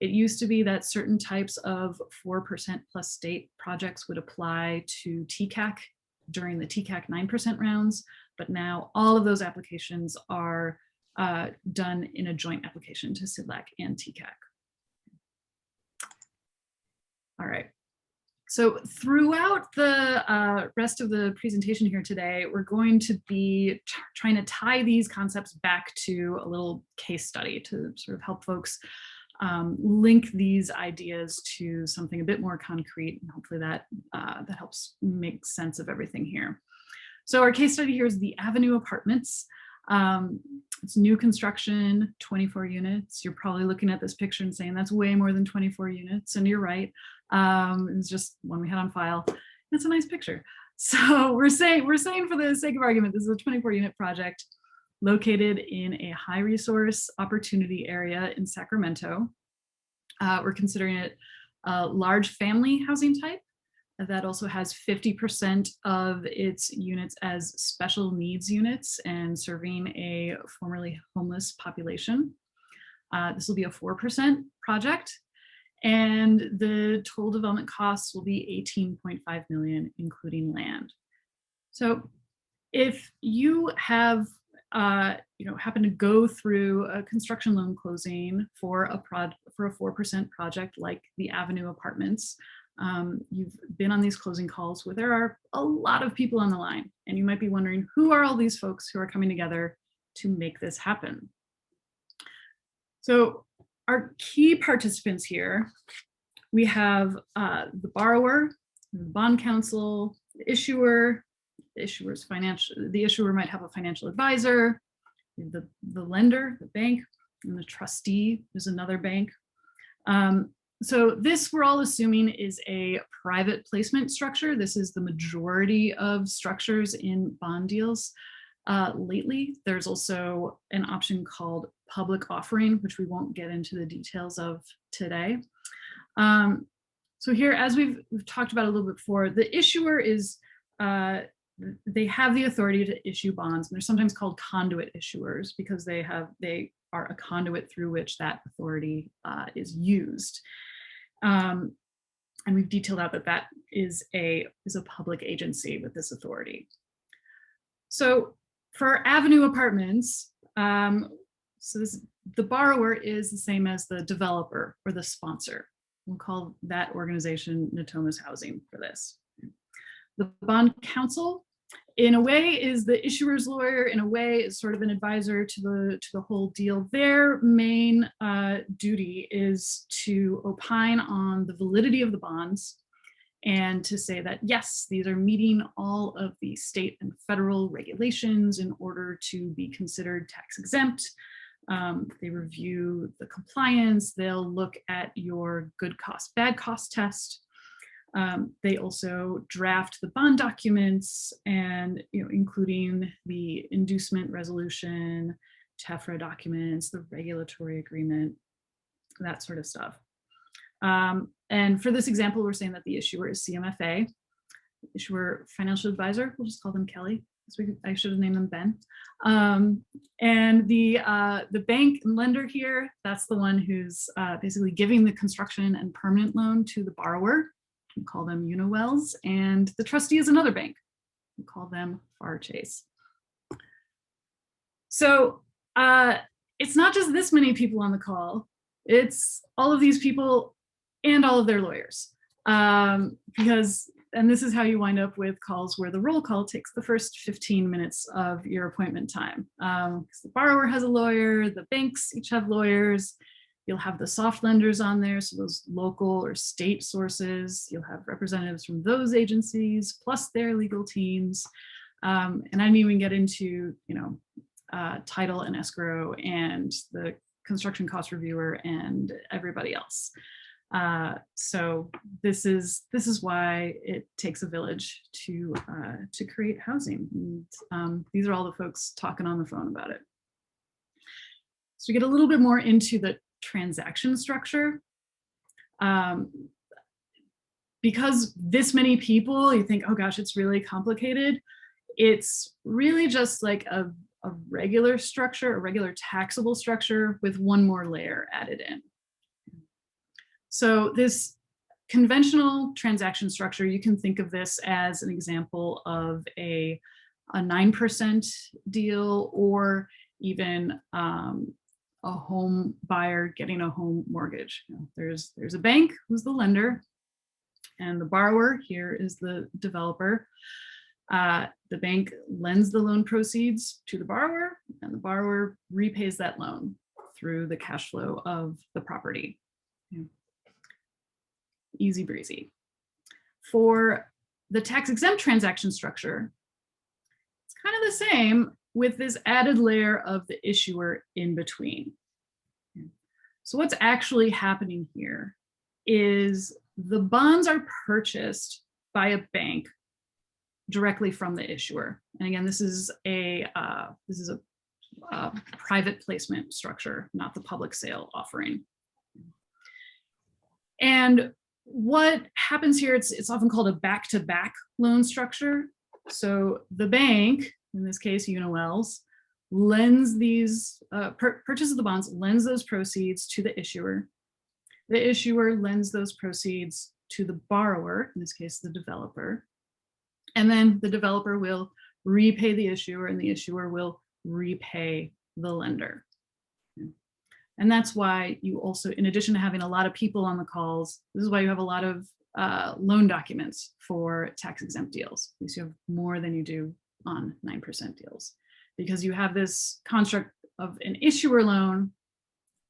Speaker 1: It used to be that certain types of 4% plus state projects would apply to TCAC during the TCAC 9% rounds, but now all of those applications are done in a joint application to SIDLAC and TCAC. All right. So throughout the rest of the presentation here today, we're going to be trying to tie these concepts back to a little case study to sort of help folks link these ideas to something a bit more concrete, and hopefully that helps make sense of everything here. So our case study here is the Avenue Apartments. It's new construction, 24 units. You're probably looking at this picture and saying that's way more than 24 units, and you're right. It's just one we had on file. It's a nice picture. So we're saying for the sake of argument, this is a 24 unit project located in a high resource opportunity area in Sacramento. We're considering it a large family housing type that also has 50% of its units as special needs units and serving a formerly homeless population. This will be a 4% project, and the total development costs will be $18.5 million, including land. So if you have happen to go through a construction loan closing for a 4% project like the Avenue Apartments, you've been on these closing calls where there are a lot of people on the line, and you might be wondering, who are all these folks who are coming together to make this happen? So our key participants here, we have the borrower, the bond counsel, the issuer. The issuer might have a financial advisor, the lender, the bank, and the trustee is another bank. So this we're all assuming is a private placement structure. This is the majority of structures in bond deals. Lately, there's also an option called public offering, which we won't get into the details of today. So here, as we've talked about a little bit before, the issuer is, they have the authority to issue bonds, and they're sometimes called conduit issuers because they are a conduit through which that authority is used. And we've detailed out that that is a public agency with this authority. So for Avenue Apartments, the borrower is the same as the developer or the sponsor. We'll call that organization Natomas Housing for this. The bond counsel, in a way, is the issuer's lawyer. In a way, is sort of an advisor to the whole deal. Their main duty is to opine on the validity of the bonds and to say that, yes, these are meeting all of the state and federal regulations in order to be considered tax exempt. They review the compliance. They'll look at your good cost, bad cost test. They also draft the bond documents and, including the Inducement Resolution, TEFRA documents, the regulatory agreement, that sort of stuff. And for this example, we're saying that the issuer is CMFA, issuer financial advisor. We'll just call them Kelly. I should have named them Ben. And the bank and lender here, that's the one who's basically giving the construction and permanent loan to the borrower. We call them Uniwells, and the trustee is another bank. We call them Far Chase. So it's not just this many people on the call, it's all of these people and all of their lawyers. And this is how you wind up with calls where the roll call takes the first 15 minutes of your appointment time. Because the borrower has a lawyer, the banks each have lawyers. You'll have the soft lenders on there, so those local or state sources. You'll have representatives from those agencies, plus their legal teams. And I didn't even get into, title and escrow and the construction cost reviewer and everybody else. So this is why it takes a village to create housing. And, these are all the folks talking on the phone about it. So we get a little bit more into the transaction structure. Because this many people, you think, oh gosh, it's really complicated. It's really just like a regular structure, a regular taxable structure with one more layer added in. So this conventional transaction structure, you can think of this as an example of a 9% deal, or even a home buyer getting a home mortgage. There's a bank who's the lender, and the borrower here is the developer. The bank lends the loan proceeds to the borrower, and the borrower repays that loan through the cash flow of the property. Easy breezy. For the tax-exempt transaction structure, it's kind of the same with this added layer of the issuer in between. So what's actually happening here is the bonds are purchased by a bank directly from the issuer. And again, this is a private placement structure, not the public sale offering. And what happens here, it's often called a back-to-back loan structure. So the bank, in this case, Uniwells, lends these, purchases the bonds, lends those proceeds to the issuer. The issuer lends those proceeds to the borrower, in this case, the developer. And then the developer will repay the issuer, and the issuer will repay the lender. And that's why you also, in addition to having a lot of people on the calls, this is why you have a lot of loan documents for tax-exempt deals. At least you have more than you do on 9% deals, because you have this construct of an issuer loan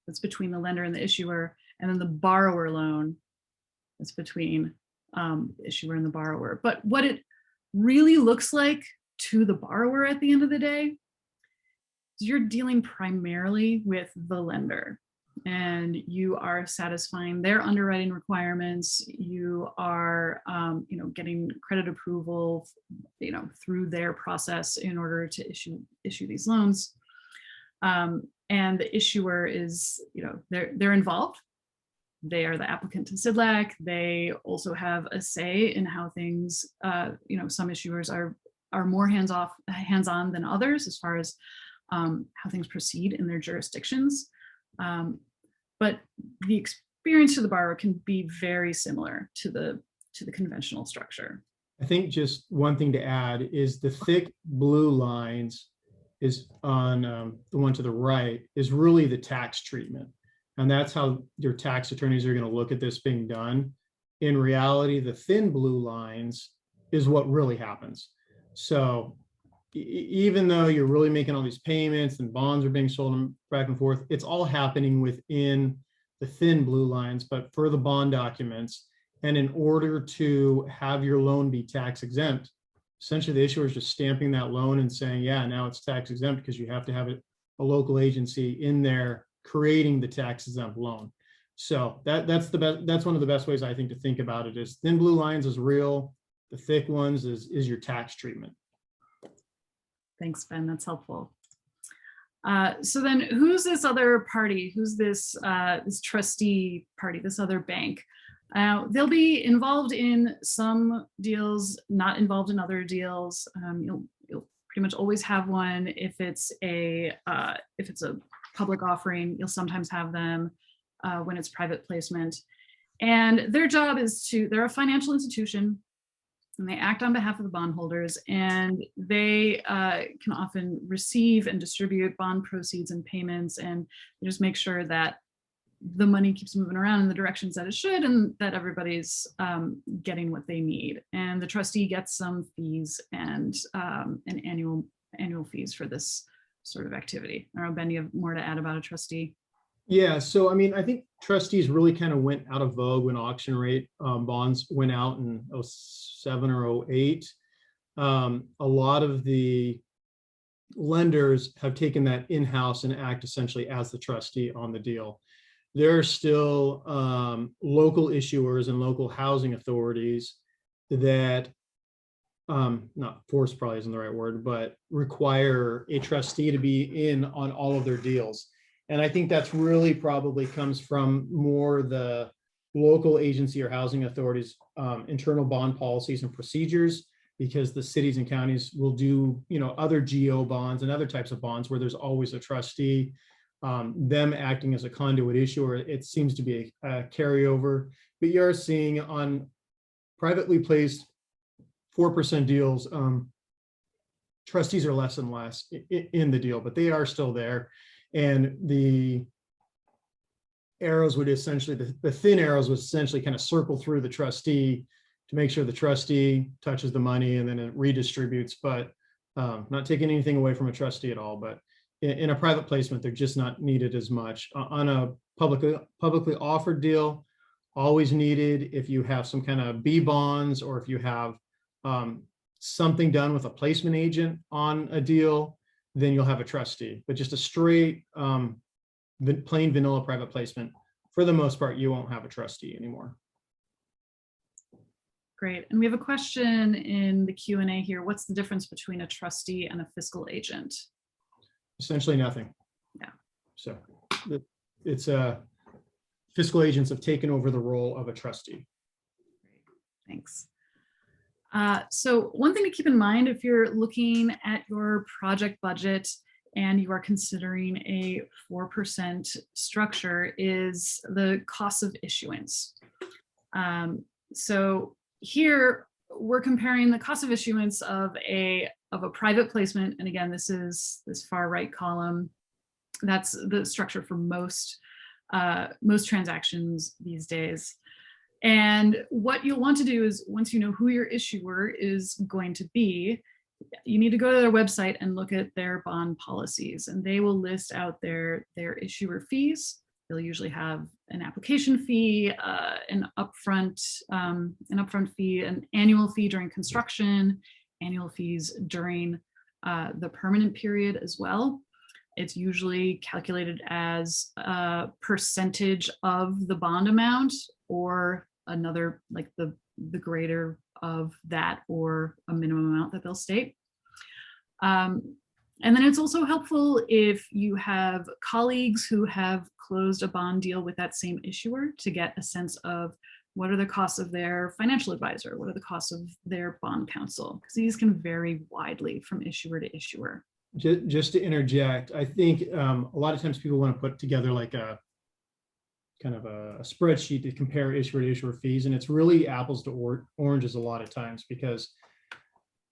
Speaker 1: that's between the lender and the issuer, and then the borrower loan that's between the issuer and the borrower. But what it really looks like to the borrower at the end of the day, you're dealing primarily with the lender. and you are satisfying their underwriting requirements. You are, getting credit approval, through their process in order to issue these loans. And the issuer is, they're involved. They are the applicant to SIDLAC. They also have a say in how things, some issuers are more hands-on than others as far as how things proceed in their jurisdictions. But the experience to the borrower can be very similar to the conventional structure.
Speaker 2: I think just one thing to add is the thick blue lines is on the one to the right is really the tax treatment. And that's how your tax attorneys are going to look at this being done. In reality, the thin blue lines is what really happens. So even though you're really making all these payments and bonds are being sold back and forth, it's all happening within the thin blue lines, but for the bond documents. And in order to have your loan be tax exempt, essentially the issuer is just stamping that loan and saying, yeah, now it's tax exempt, because you have to have a local agency in there creating the tax exempt loan. So that's the best. That's one of the best ways I think to think about it is thin blue lines is real. The thick ones is your tax treatment.
Speaker 1: Thanks, Ben. That's helpful. So then who's this other party? Who's this trustee party, this other bank? They'll be involved in some deals, not involved in other deals. You'll pretty much always have one. If it's a public offering, you'll sometimes have them when it's private placement. And their job is they're a financial institution, and they act on behalf of the bondholders, and they can often receive and distribute bond proceeds and payments, and they just make sure that the money keeps moving around in the directions that it should, and that everybody's getting what they need. And the trustee gets some fees and annual fees for this sort of activity. I don't know, Ben, you have more to add about a trustee?
Speaker 2: Yeah, so I mean, I think trustees really kind of went out of vogue when auction rate bonds went out in 07 or 08. A lot of the lenders have taken that in-house and act essentially as the trustee on the deal. There are still local issuers and local housing authorities that, not force probably isn't the right word, but require a trustee to be in on all of their deals. And I think that's really probably comes from more the local agency or housing authorities' internal bond policies and procedures, because the cities and counties will do, other GO bonds and other types of bonds where there's always a trustee. Them acting as a conduit issuer, it seems to be a carryover. But you're seeing on privately placed 4% deals, trustees are less and less in the deal, but they are still there. And the arrows would essentially, the thin arrows would essentially kind of circle through the trustee to make sure the trustee touches the money and then it redistributes, but not taking anything away from a trustee at all. But in a private placement, they're just not needed as much. On a publicly offered deal, always needed if you have some kind of B bonds, or if you have something done with a placement agent on a deal, then you'll have a trustee. But just a straight plain vanilla private placement, for the most part, you won't have a trustee anymore.
Speaker 1: Great. And we have a question in the Q&A here. What's the difference between a trustee and a fiscal agent?
Speaker 2: Essentially nothing.
Speaker 1: Yeah.
Speaker 2: So it's fiscal agents have taken over the role of a trustee.
Speaker 1: Great. Thanks. So one thing to keep in mind if you're looking at your project budget and you are considering a 4% structure is the cost of issuance. So here we're comparing the cost of issuance of a private placement. And again, this is this far right column. That's the structure for most transactions these days. And what you'll want to do is, once you know who your issuer is going to be, you need to go to their website and look at their bond policies, and they will list out their issuer fees. They'll usually have an application fee, an upfront fee, an annual fee during construction, annual fees during the permanent period as well. It's usually calculated as a percentage of the bond amount or another, like the greater of that or a minimum amount that they'll state. And then it's also helpful if you have colleagues who have closed a bond deal with that same issuer to get a sense of what are the costs of their financial advisor, what are the costs of their bond counsel, because these can vary widely from issuer to issuer.
Speaker 2: Just to interject, I think a lot of times people want to put together like a kind of a spreadsheet to compare issuer to issuer fees, and it's really apples to oranges a lot of times, because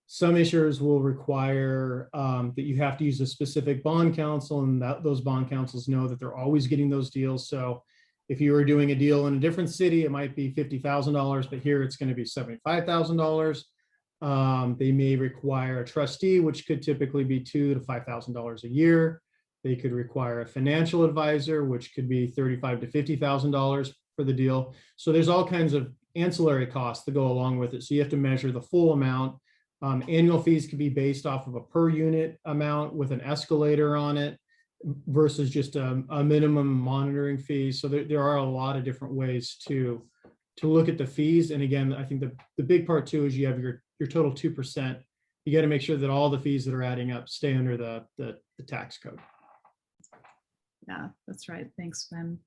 Speaker 2: some issuers will require that you have to use a specific bond counsel, and that those bond counsels know that they're always getting those deals. So if you were doing a deal in a different city, it might be $50,000, but here it's going to be $75,000. They may require a trustee, which could typically be $2,000 to $5,000 a year. They could require a financial advisor, which could be $35,000 to $50,000 for the deal. So there's all kinds of ancillary costs that go along with it. So you have to measure the full amount. Annual fees could be based off of a per unit amount with an escalator on it versus just a minimum monitoring fee. So there are a lot of different ways to look at the fees. And again, I think the big part too is you have your total 2%. You got to make sure that all the fees that are adding up stay under the tax code.
Speaker 1: Yeah, that's right. Thanks, Ben.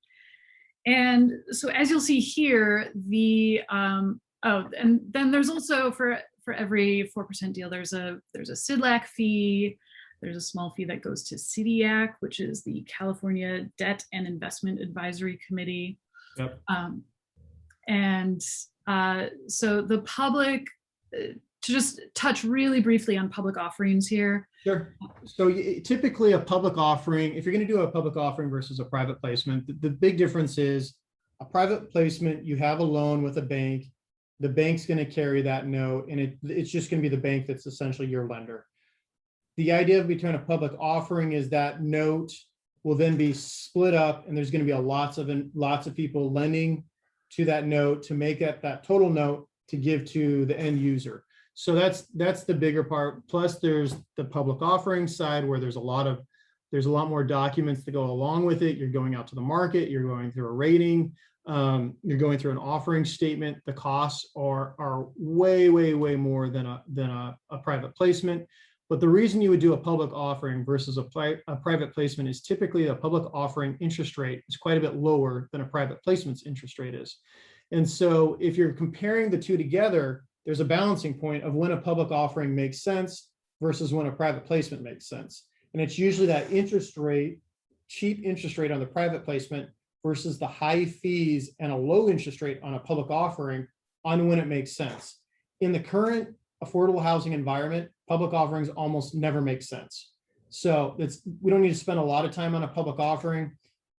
Speaker 1: And so as you'll see here, the and then there's also for every 4% deal, there's a CIDLAC fee. There's a small fee that goes to CDAC, which is the California Debt and Investment Advisory Committee.
Speaker 2: Yep.
Speaker 1: So the public, to just touch really briefly on public offerings here.
Speaker 2: Sure. So typically a public offering, if you're going to do a public offering versus a private placement, the big difference is a private placement, you have a loan with a bank. The bank's going to carry that note, and it's just going to be the bank that's essentially your lender. The idea between a public offering is that note will then be split up, and there's going to be lots of people lending to that note to make that total note to give to the end user. So that's the bigger part. Plus, there's the public offering side where there's a lot more documents to go along with it. You're going out to the market. You're going through a rating. You're going through an offering statement. The costs are way more than a private placement. But the reason you would do a public offering versus a private placement is typically a public offering interest rate is quite a bit lower than a private placement's interest rate is. And so if you're comparing the two together, there's a balancing point of when a public offering makes sense versus when a private placement makes sense. And it's usually that interest rate, cheap interest rate on the private placement versus the high fees and a low interest rate on a public offering on when it makes sense. In the current affordable housing environment, public offerings almost never make sense. So we don't need to spend a lot of time on a public offering.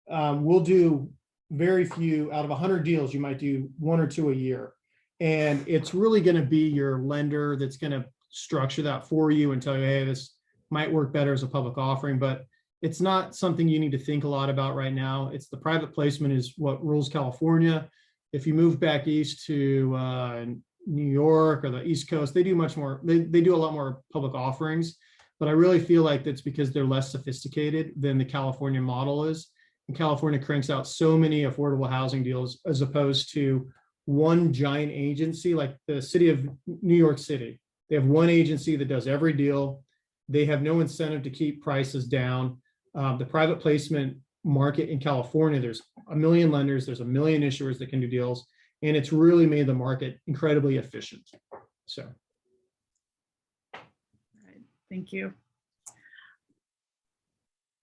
Speaker 2: We'll do very few out of 100 deals. You might do 1 or 2 a year. And it's really going to be your lender that's going to structure that for you and tell you, hey, this might work better as a public offering, but it's not something you need to think a lot about right now. It's the private placement is what rules California. If you move back east to New York or the East Coast, they do much more. They do a lot more public offerings, but I really feel like that's because they're less sophisticated than the California model is. And California cranks out so many affordable housing deals as opposed to one giant agency like the city of New York City. They have one agency that does every deal. They have no incentive to keep prices down. The private placement market in California, there's 1 million lenders, there's 1 million issuers that can do deals, and it's really made the market incredibly efficient. So.
Speaker 1: All right, thank you.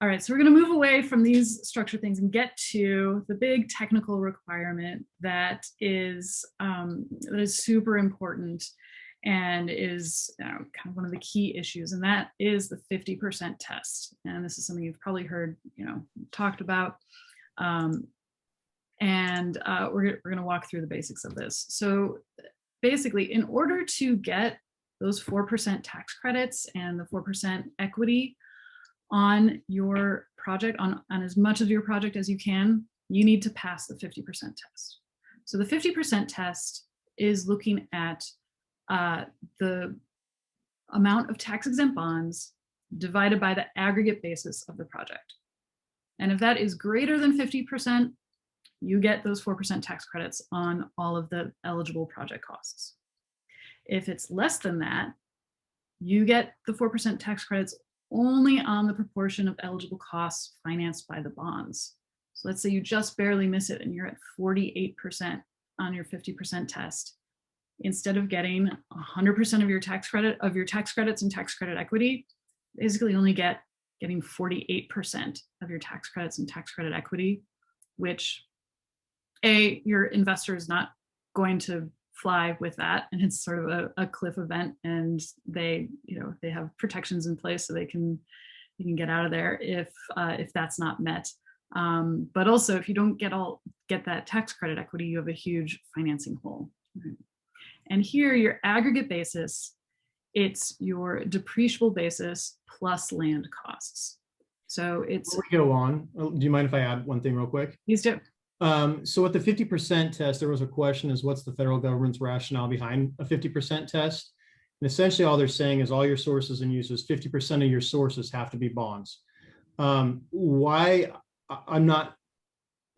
Speaker 1: All right, so we're going to move away from these structured things and get to the big technical requirement that is super important and is kind of one of the key issues, and that is the 50% test. And this is something you've probably heard, talked about. We're going to walk through the basics of this. So basically, in order to get those 4% tax credits and the 4% equity on your project, on as much of your project as you can, you need to pass the 50% test. So the 50% test is looking at the amount of tax-exempt bonds divided by the aggregate basis of the project. And if that is greater than 50%, you get those 4% tax credits on all of the eligible project costs. If it's less than that, you get the 4% tax credits only on the proportion of eligible costs financed by the bonds. So let's say you just barely miss it and you're at 48% on your 50% test. Instead of getting 100% of your tax credits and tax credit equity, basically only getting 48% of your tax credits and tax credit equity, which your investor is not going to fly with that, and it's sort of a cliff event, and they have protections in place so you can get out of there if that's not met. But also, if you don't get that tax credit equity, you have a huge financing hole. And here, your aggregate basis, it's your depreciable basis plus land costs. So it's.
Speaker 2: Before we go on, do you mind if I add one thing real quick?
Speaker 1: Please do.
Speaker 2: So with the 50% test, there was a question is what's the federal government's rationale behind a 50% test? And essentially all they're saying is all your sources and uses, 50% of your sources have to be bonds. Why? I'm not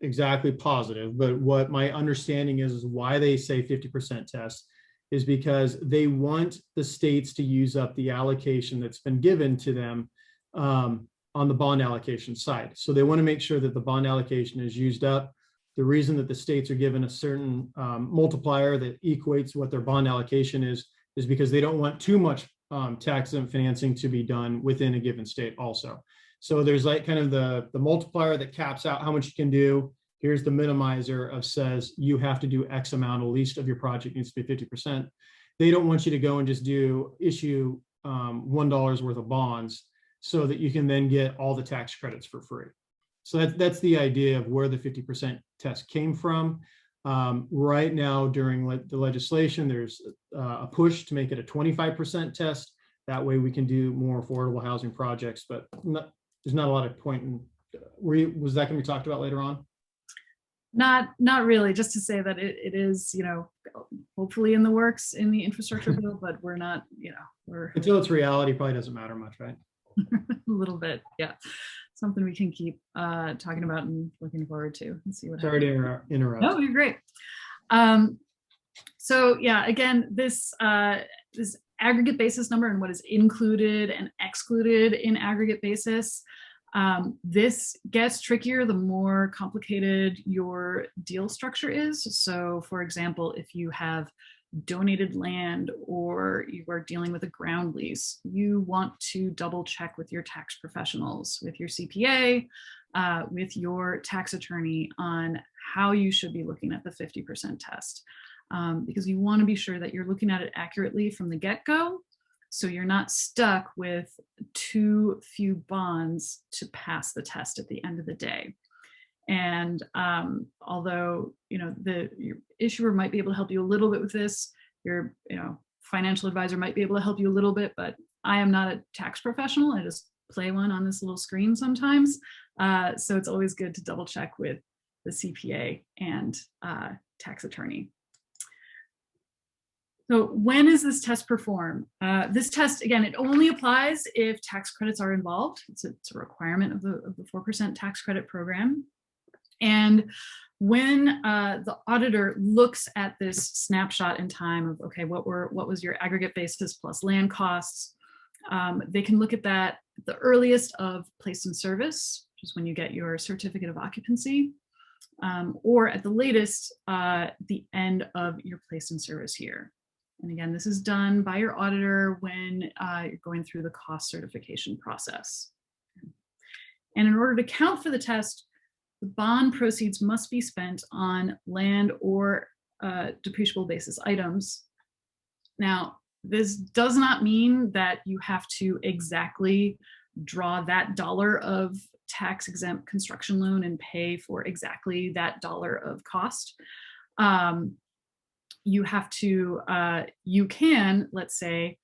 Speaker 2: exactly positive, but what my understanding is why they say 50% test is because they want the states to use up the allocation that's been given to them on the bond allocation side. So they want to make sure that the bond allocation is used up. The reason that the states are given a certain multiplier that equates what their bond allocation is because they don't want too much tax-exempt financing to be done within a given state also. So there's like kind of the multiplier that caps out how much you can do. Here's the minimizer of says you have to do X amount, at least of your project needs to be 50%. They don't want you to go and just issue $1 worth of bonds so that you can then get all the tax credits for free. So that's the idea of where the 50% test came from. Right now, during the legislation, there's a push to make it a 25% test. That way we can do more affordable housing projects, but there's not a lot of point in, was that going to be talked about later on?
Speaker 1: Not really, just to say that it is, hopefully in the works in the infrastructure bill, but we're not, we're.
Speaker 2: Until it's reality, probably doesn't matter much, right?
Speaker 1: A little bit, yeah. Something we can keep talking about and looking forward to and see what happens.
Speaker 2: Sorry to interrupt.
Speaker 1: No, you're great. So yeah, again, this aggregate basis number and what is included and excluded in aggregate basis, this gets trickier the more complicated your deal structure is. So for example, if you have donated land or you are dealing with a ground lease, you want to double check with your tax professionals, with your CPA, with your tax attorney on how you should be looking at the 50% test, because you want to be sure that you're looking at it accurately from the get-go, so you're not stuck with too few bonds to pass the test at the end of the day. And although your issuer might be able to help you a little bit with this, your financial advisor might be able to help you a little bit, but I am not a tax professional. I just play one on this little screen sometimes. So it's always good to double check with the CPA and tax attorney. So when is this test performed? This test, again, it only applies if tax credits are involved. It's a requirement of the 4% tax credit program. And when the auditor looks at this snapshot in time of, okay, what was your aggregate basis plus land costs, they can look at that at the earliest of place in service, which is when you get your certificate of occupancy, or at the latest, the end of your place in service year. And again, this is done by your auditor when you're going through the cost certification process. And in order to count for the test, the bond proceeds must be spent on land or depreciable basis items. Now, this does not mean that you have to exactly draw that dollar of tax-exempt construction loan and pay for exactly that dollar of cost. You have to, you can, let's say,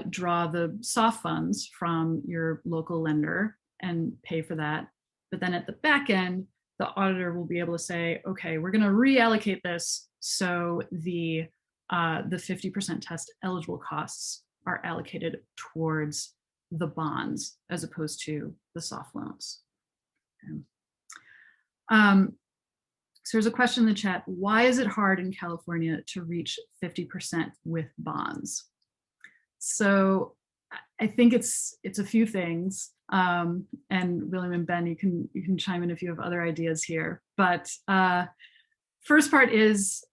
Speaker 1: draw the soft funds from your local lender and pay for that. But then at the back end, the auditor will be able to say, okay, we're going to reallocate this so the 50% test eligible costs are allocated towards the bonds as opposed to the soft loans. Okay. So there's a question in the chat. Why is it hard in California to reach 50% with bonds? So I think it's a few things. And William and Ben, you can chime in if you have other ideas here. But first part is,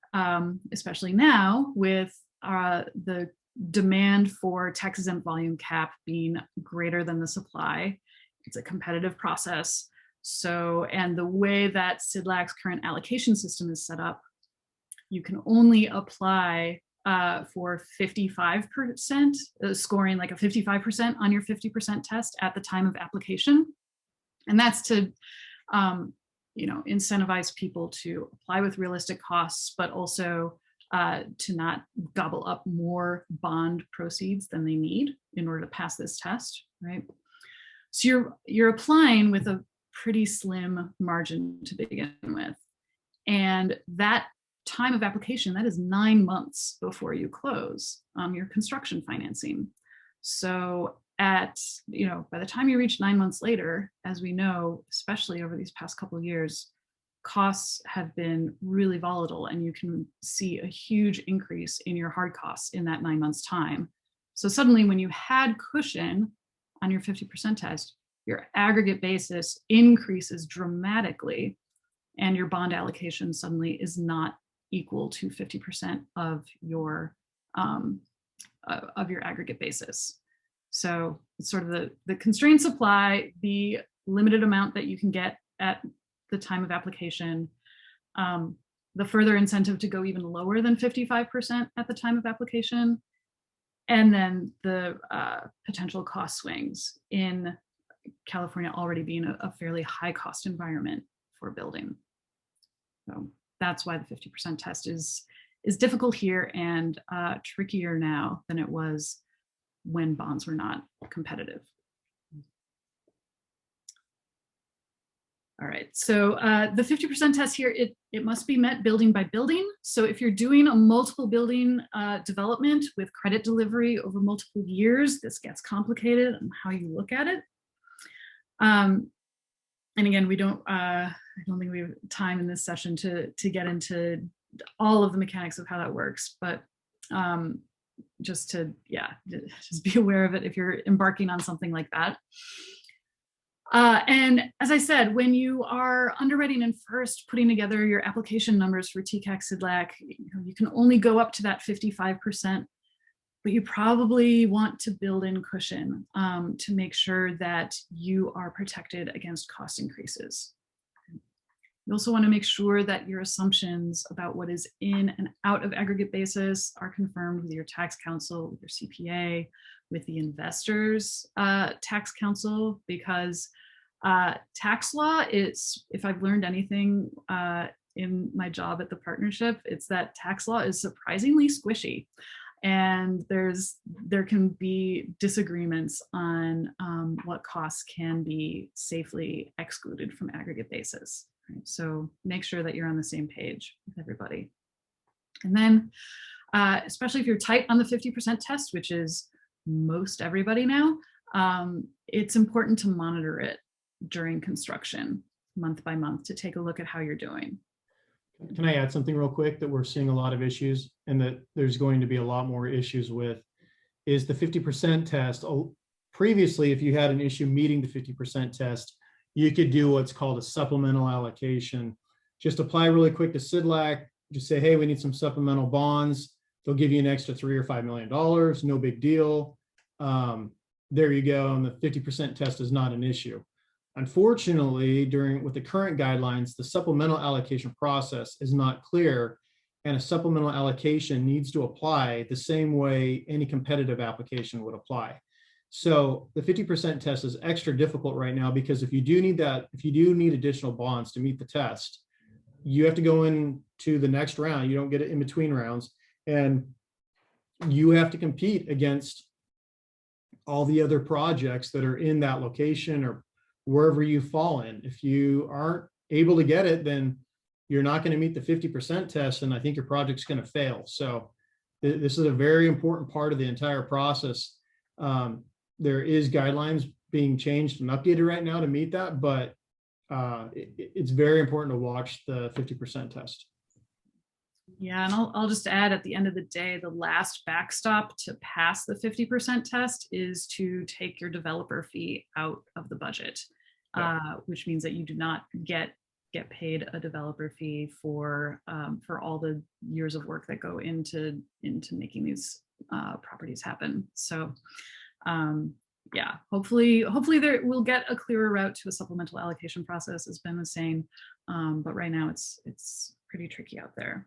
Speaker 1: especially now with the demand for tax-exempt volume cap being greater than the supply, it's a competitive process. So, and the way that CIDLAC's current allocation system is set up, you can only apply for 55%, scoring like a 55% on your 50% test at the time of application. And that's to, incentivize people to apply with realistic costs, but also to not gobble up more bond proceeds than they need in order to pass this test, right? So you're applying with a pretty slim margin to begin with. And that time of application, that is 9 months before you close your construction financing. So by the time you reach 9 months later, as we know, especially over these past couple of years, costs have been really volatile, and you can see a huge increase in your hard costs in that 9 months time. So suddenly when you had cushion on your 50% test, your aggregate basis increases dramatically, and your bond allocation suddenly is not equal to 50% of your aggregate basis. So it's sort of the constrained supply, the limited amount that you can get at the time of application, the further incentive to go even lower than 55% at the time of application, and then the potential cost swings in California already being a fairly high cost environment for building. So that's why the 50% test is difficult here and trickier now than it was when bonds were not competitive. All right, so the 50% test here, it must be met building by building. So if you're doing a multiple building development with credit delivery over multiple years, this gets complicated on how you look at it. And again, I don't think we have time in this session to get into all of the mechanics of how that works, but just be aware of it if you're embarking on something like that. And as I said, when you are underwriting and first putting together your application numbers for TCAC CIDLAC, you can only go up to that 55%, but you probably want to build in cushion to make sure that you are protected against cost increases. You also want to make sure that your assumptions about what is in and out of aggregate basis are confirmed with your tax counsel, with your CPA, with the investors tax counsel, because tax law is, if I've learned anything in my job at the partnership, it's that tax law is surprisingly squishy. And there can be disagreements on what costs can be safely excluded from aggregate basis. Right? So make sure that you're on the same page with everybody. And then, especially if you're tight on the 50% test, which is most everybody now, it's important to monitor it during construction, month by month, to take a look at how you're doing.
Speaker 2: Can I add something real quick that we're seeing a lot of issues and that there's going to be a lot more issues with is the 50% test. Previously, if you had an issue meeting the 50% test, you could do what's called a supplemental allocation. Just apply really quick to CIDLAC, just say, hey, we need some supplemental bonds. They'll give you an extra $3 or $5 million, no big deal. There you go, and the 50% test is not an issue. Unfortunately, with the current guidelines, the supplemental allocation process is not clear, and a supplemental allocation needs to apply the same way any competitive application would apply. So the 50% test is extra difficult right now because if you do need additional bonds to meet the test, you have to go into the next round. You don't get it in between rounds, and you have to compete against all the other projects that are in that location or wherever you fall in. If you aren't able to get it, then you're not going to meet the 50% test, and I think your project's going to fail. So this is a very important part of the entire process. there is guidelines being changed and updated right now to meet that, but it's very important to watch the 50% test.
Speaker 1: Yeah, and I'll just add, at the end of the day, the last backstop to pass the 50% test is to take your developer fee out of the budget, which means that you do not get paid a developer fee for all the years of work that go into making these properties happen. So yeah, hopefully there we'll get a clearer route to a supplemental allocation process, as Ben was saying, but right now it's pretty tricky out there.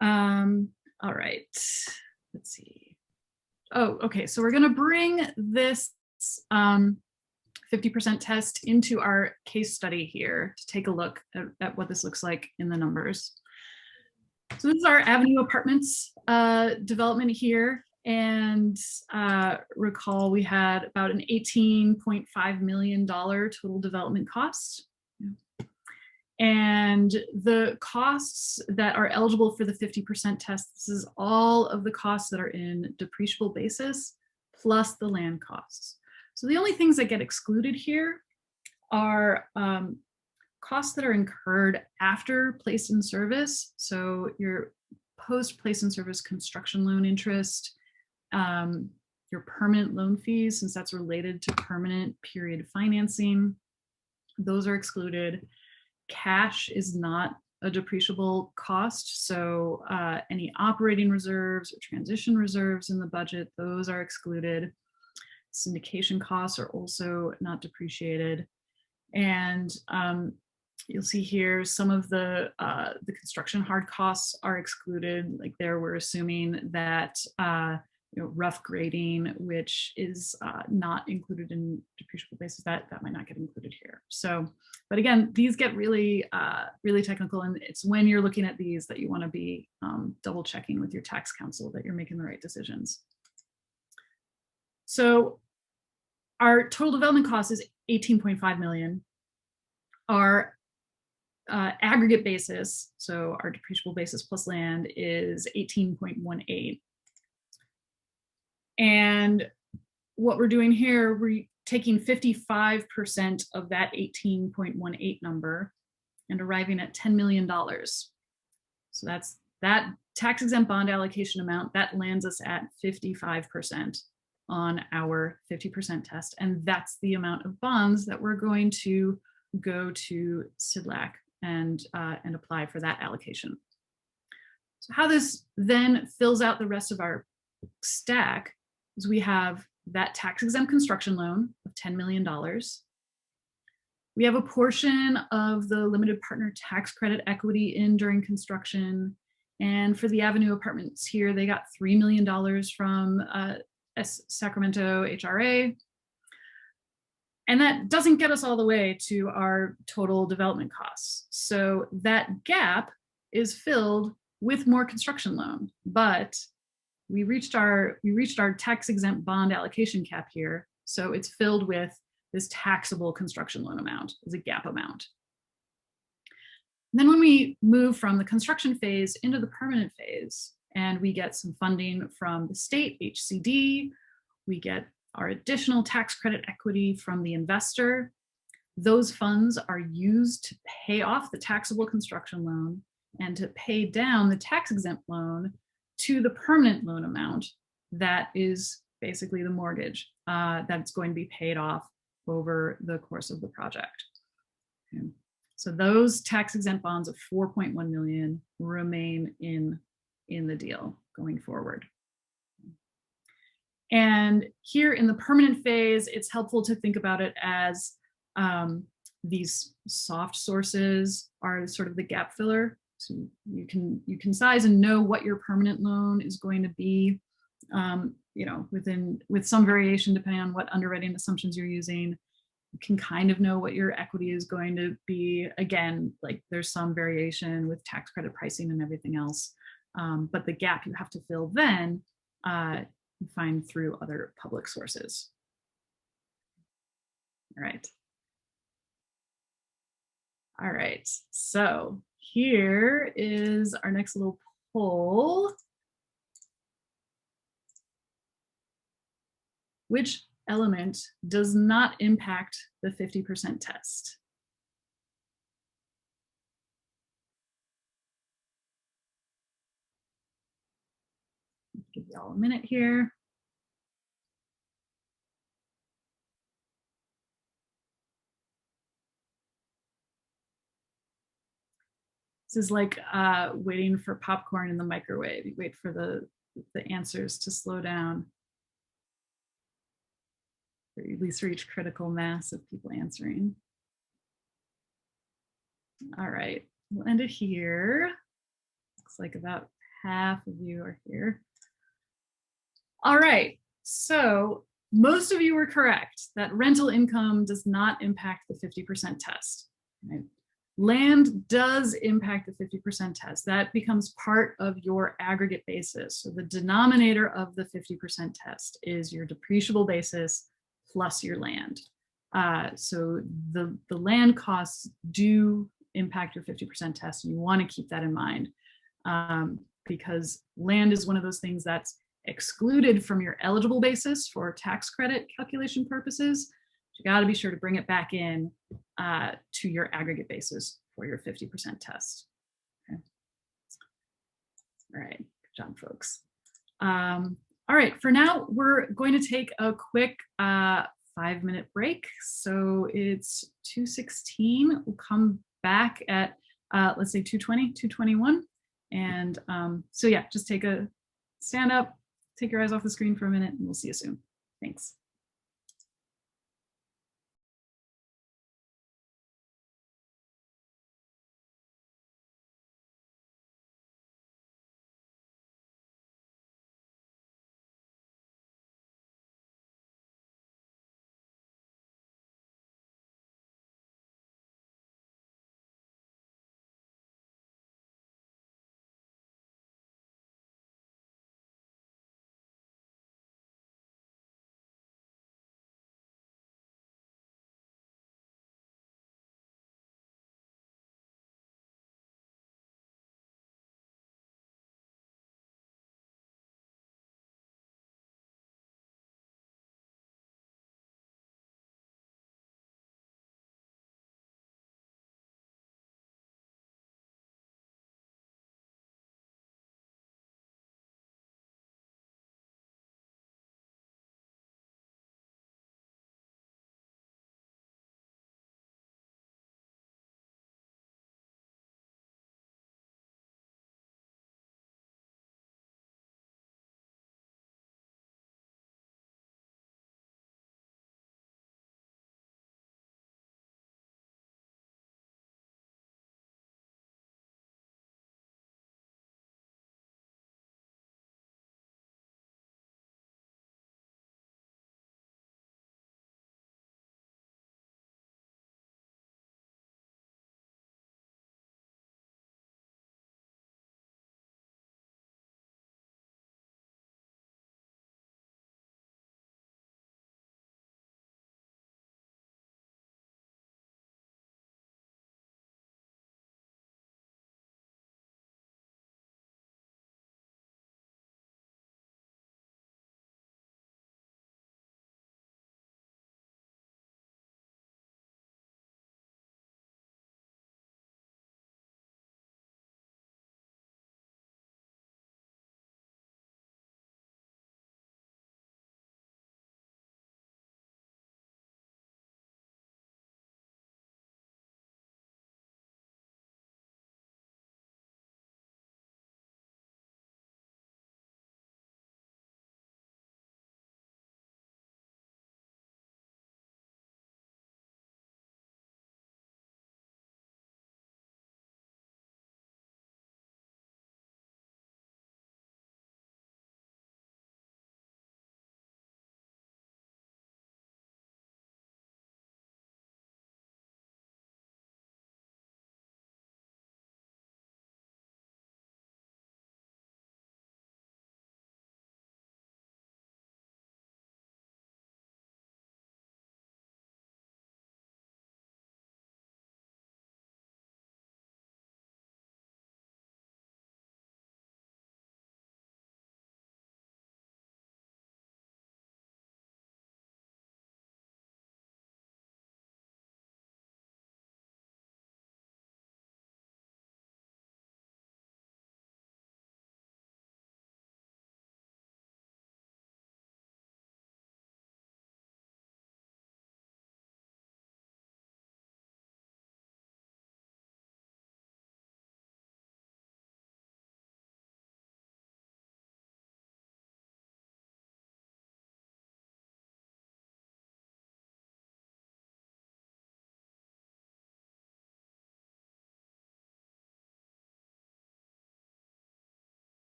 Speaker 1: All right, let's see. Oh, okay, so we're gonna bring this 50% test into our case study here to take a look at what this looks like in the numbers. So this is our Avenue Apartments development here. And recall we had about an $18.5 million total development cost. And the costs that are eligible for the 50% test, this is all of the costs that are in depreciable basis plus the land costs. So the only things that get excluded here are costs that are incurred after place in service. So your post place in service construction loan interest, your permanent loan fees, since that's related to permanent period financing, those are excluded. Cash is not a depreciable cost. So any operating reserves or transition reserves in the budget, those are excluded. Syndication costs are also not depreciated. And you'll see here some of the construction hard costs are excluded. Like there, we're assuming that rough grading, which is not included in depreciable basis, that might not get included here. So, but again, these get really, really technical, and it's when you're looking at these that you want to be double checking with your tax counsel that you're making the right decisions. So our total development cost is 18.5 million. Our aggregate basis, so our depreciable basis plus land, is 18.18. And what we're doing here, we're taking 55% of that 18.18 number and arriving at $10 million. So that's that tax exempt bond allocation amount that lands us at 55% on our 50% test. And that's the amount of bonds that we're going to go to SIDLAC and apply for that allocation. So how this then fills out the rest of our stack is we have that tax exempt construction loan of $10 million. We have a portion of the limited partner tax credit equity in during construction. And for the Avenue Apartments here, they got $3 million from Sacramento HRA. And that doesn't get us all the way to our total development costs. So that gap is filled with more construction loan, but we reached our tax exempt bond allocation cap here. So it's filled with this taxable construction loan amount as a gap amount. And then when we move from the construction phase into the permanent phase, and we get some funding from the state HCD, we get our additional tax credit equity from the investor. Those funds are used to pay off the taxable construction loan and to pay down the tax exempt loan to the permanent loan amount that is basically the mortgage that's going to be paid off over the course of the project. Okay. So those tax exempt bonds of 4.1 million remain in the deal going forward. And here in the permanent phase, it's helpful to think about it as these soft sources are sort of the gap filler. So you can size and know what your permanent loan is going to be, with some variation depending on what underwriting assumptions you're using. You can kind of know what your equity is going to be. Again, like there's some variation with tax credit pricing and everything else, but the gap you have to fill then you find through other public sources. All right, so here is our next little poll. which element does not impact the 50% test? Give you all a minute here. This is like waiting for popcorn in the microwave. You wait for the answers to slow down, or at least reach critical mass of people answering. All right, we'll end it here. Looks like about half of you are here. All right, so most of you were correct that rental income does not impact the 50% test. Right? Land does impact the 50% test. That becomes part of your aggregate basis. So the denominator of the 50% test is your depreciable basis plus your land. So the land costs do impact your 50% test, and you want to keep that in mind, because land is one of those things that's excluded from your eligible basis for tax credit calculation purposes. You got to be sure to bring it back in to your aggregate basis for your 50% test. Okay. All right, good job, folks. All right, for now, we're going to take a quick 5-minute break. So it's 2:16. We'll come back at, let's say 2:20, 2:21. And so yeah, just stand up, take your eyes off the screen for a minute, and we'll see you soon. Thanks.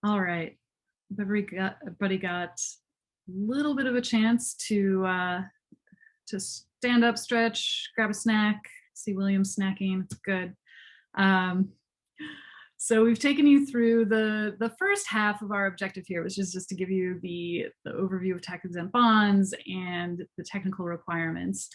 Speaker 1: All right. Everybody got a little bit of a chance to stand up, stretch, grab a snack. See William snacking. It's good. Um, so we've taken you through the first half of our objective here, which is just to give you the overview of tax-exempt bonds and the technical requirements.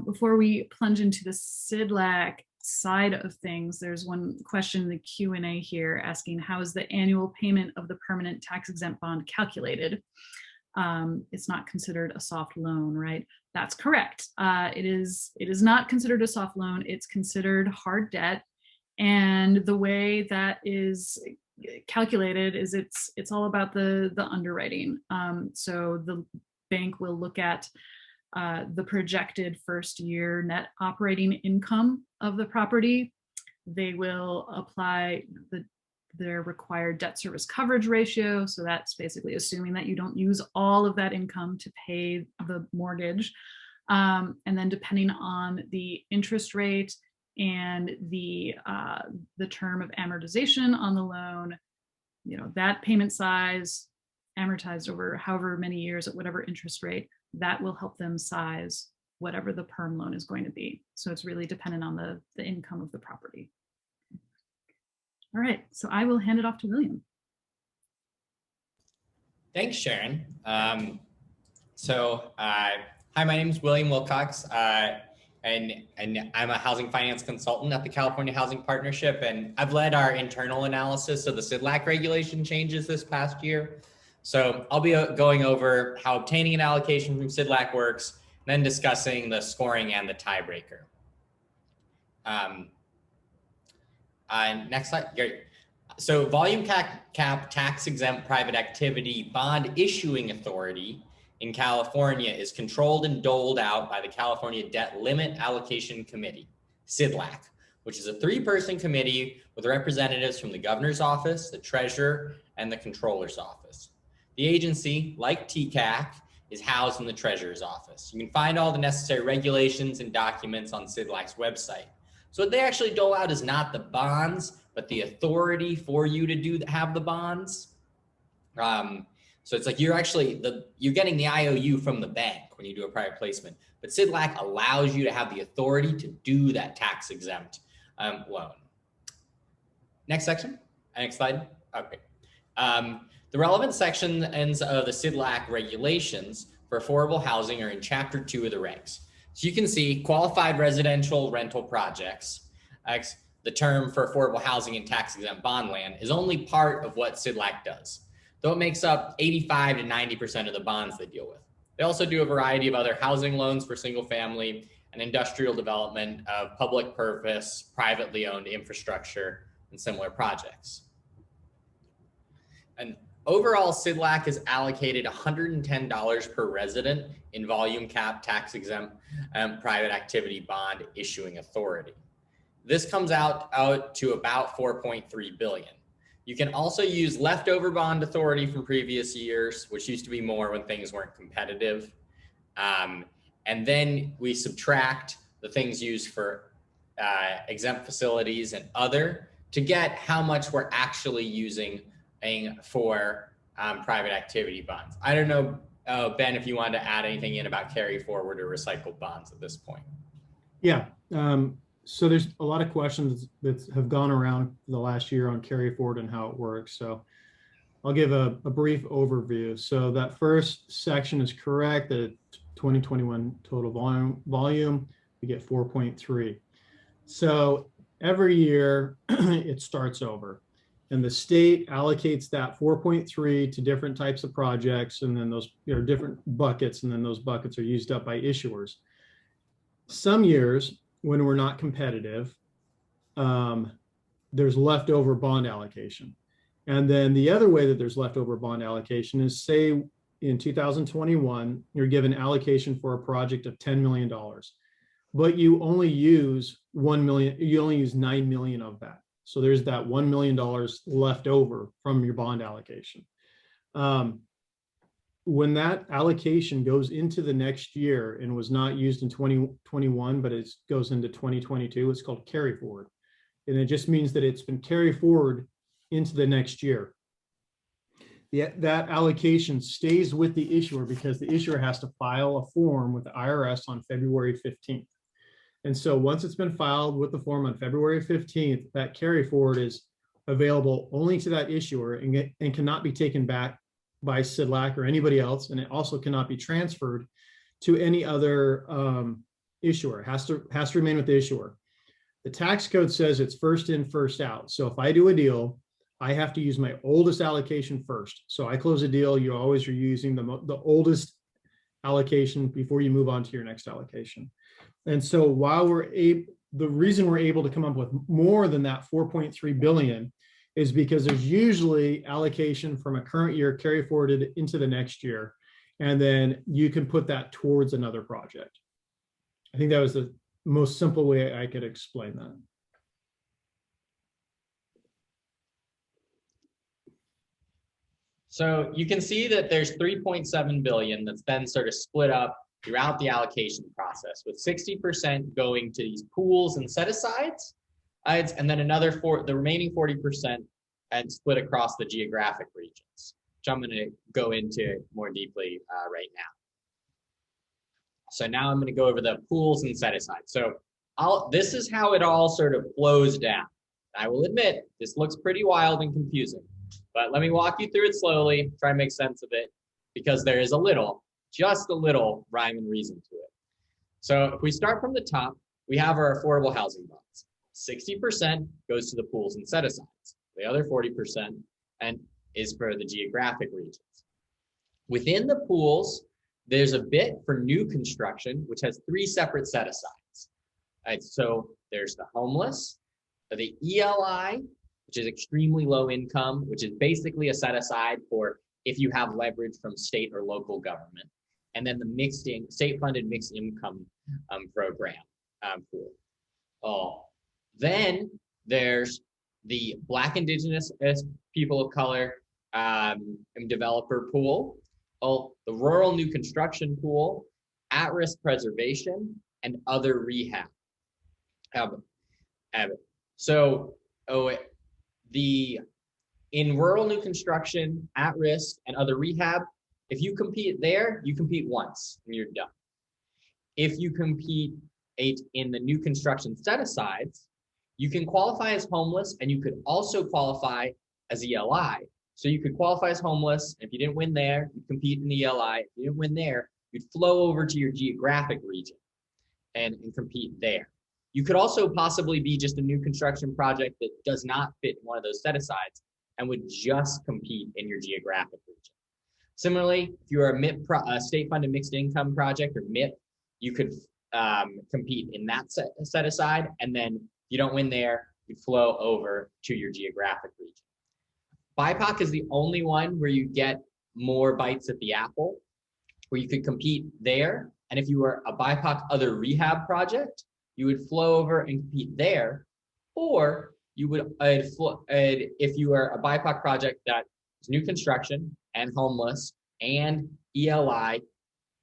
Speaker 1: Before we plunge into the SIDLAC side of things, there's one question in the Q&A here asking, how is the annual payment of the permanent tax-exempt bond calculated? It's not considered a soft loan, right? That's correct. It is not considered a soft loan. It's considered hard debt. And the way that is calculated is it's all about the underwriting. So the bank will look at the projected first year net operating income of the property. They will apply their required debt service coverage ratio. So that's basically assuming that you don't use all of that income to pay the mortgage. And then depending on the interest rate and the term of amortization on the loan, you know, that payment size amortized over however many years at whatever interest rate, that will help them size whatever the perm loan is going to be. So it's really dependent on the income of the property. All right, so I will hand it off to William.
Speaker 3: Thanks, Sharon. Hi, my name is William Wilcox, and I'm a housing finance consultant at the California Housing Partnership, and I've led our internal analysis of the SIDLAC regulation changes this past year. So I'll be going over how obtaining an allocation from SIDLAC works, then discussing the scoring and the tiebreaker. Next slide. Great. So volume cap tax-exempt private activity bond issuing authority in California is controlled and doled out by the California Debt Limit Allocation Committee, SIDLAC, which is a 3-person committee with representatives from the governor's office, the treasurer, and the controller's office. The agency, like TCAC, is housed in the treasurer's office. You can find all the necessary regulations and documents on SIDLAC's website. So what they actually dole out is not the bonds, but the authority for you to have the bonds. So it's like you're getting the IOU from the bank when you do a private placement, but SIDLAC allows you to have the authority to do that tax-exempt loan. Next section, next slide. Okay. The relevant sections of the SIDLAC regulations for affordable housing are in Chapter 2 of the regs. So you can see qualified residential rental projects, the term for affordable housing and tax-exempt bond land, is only part of what SIDLAC does, though it makes up 85 to 90% of the bonds they deal with. They also do a variety of other housing loans for single family and industrial development of public purpose, privately owned infrastructure, and similar projects. And overall, SIDLAC is allocated $110 per resident in volume cap tax-exempt private activity bond issuing authority. This comes out to about $4.3 billion. You can also use leftover bond authority from previous years, which used to be more when things weren't competitive. And then we subtract the things used for exempt facilities and other to get how much we're actually using for private activity bonds. I don't know, Ben, if you wanted to add anything in about carry forward or recycled bonds at this point.
Speaker 2: Yeah. So there's a lot of questions that have gone around the last year on carry forward and how it works. So I'll give a brief overview. So that first section is correct, that 2021 total volume, we get 4.3. So every year it starts over, and the state allocates that 4.3 to different types of projects, and then those are different buckets, and then those buckets are used up by issuers. Some years, when we're not competitive, there's leftover bond allocation. And then the other way that there's leftover bond allocation is, say in 2021, you're given allocation for a project of $10 million, but you only use 1 million, you only use 9 million of that. So there's that $1 million left over from your bond allocation. When that allocation goes into the next year and was not used in 2021, but it goes into 2022, it's called carry forward. And it just means that it's been carried forward into the next year. that allocation stays with the issuer because the issuer has to file a form with the IRS on February 15th. And so once it's been filed with the form on February 15th, that carry forward is available only to that issuer and cannot be taken back by SIDLAC or anybody else. And it also cannot be transferred to any other issuer. It has to remain with the issuer. The tax code says it's first in, first out. So if I do a deal, I have to use my oldest allocation first. So I close a deal, you always are using the oldest allocation before you move on to your next allocation. And so while the reason we're able to come up with more than that 4.3 billion is because there's usually allocation from a current year carry forwarded into the next year. And then you can put that towards another project. I think that was the most simple way I could explain that.
Speaker 3: So you can see that there's 3.7 billion that's then sort of split up throughout the allocation process, with 60% going to these pools and set-asides, and then the remaining 40% and split across the geographic regions, which I'm going to go into more deeply right now. So now I'm going to go over the pools and set-asides. So this is how it all sort of flows down. I will admit, this looks pretty wild and confusing, but let me walk you through it slowly, try and make sense of it, because there is just a little rhyme and reason to it. So if we start from the top, we have our affordable housing bonds. 60% goes to the pools and set-asides. The other 40% is for the geographic regions. Within the pools, there's a bit for new construction, which has 3 separate set-asides. Right, so there's the homeless, the ELI, which is extremely low income, which is basically a set-aside for if you have leverage from state or local government, and then the state-funded mixed income program pool. Then there's the Black, Indigenous, people of color developer pool, the rural new construction pool, at-risk preservation, and other rehab. In rural new construction, at-risk, and other rehab, if you compete there, you compete once and you're done. If you compete in the new construction set-asides, you can qualify as homeless, and you could also qualify as ELI. So you could qualify as homeless. If you didn't win there, you'd compete in the ELI. If you didn't win there, you'd flow over to your geographic region and compete there. You could also possibly be just a new construction project that does not fit in one of those set-asides and would just compete in your geographic region. Similarly, if you're a state-funded mixed income project, or MIP, you could compete in that set-aside, and then if you don't win there, you flow over to your geographic region. BIPOC is the only one where you get more bites at the apple, where you could compete there, and if you were a BIPOC other rehab project, you would flow over and compete there, or you would, if you are a BIPOC project that is new construction and homeless and ELI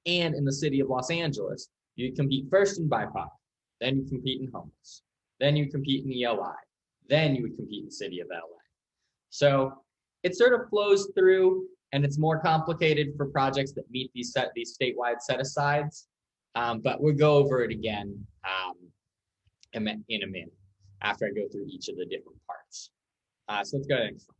Speaker 3: and in the city of Los Angeles, you compete first in BIPOC, then you compete in homeless, then you compete in ELI, then you would compete in the city of LA. So it sort of flows through, and it's more complicated for projects that meet these statewide set-asides, but we'll go over it again in a minute after I go through each of the different parts. So let's go to the next one.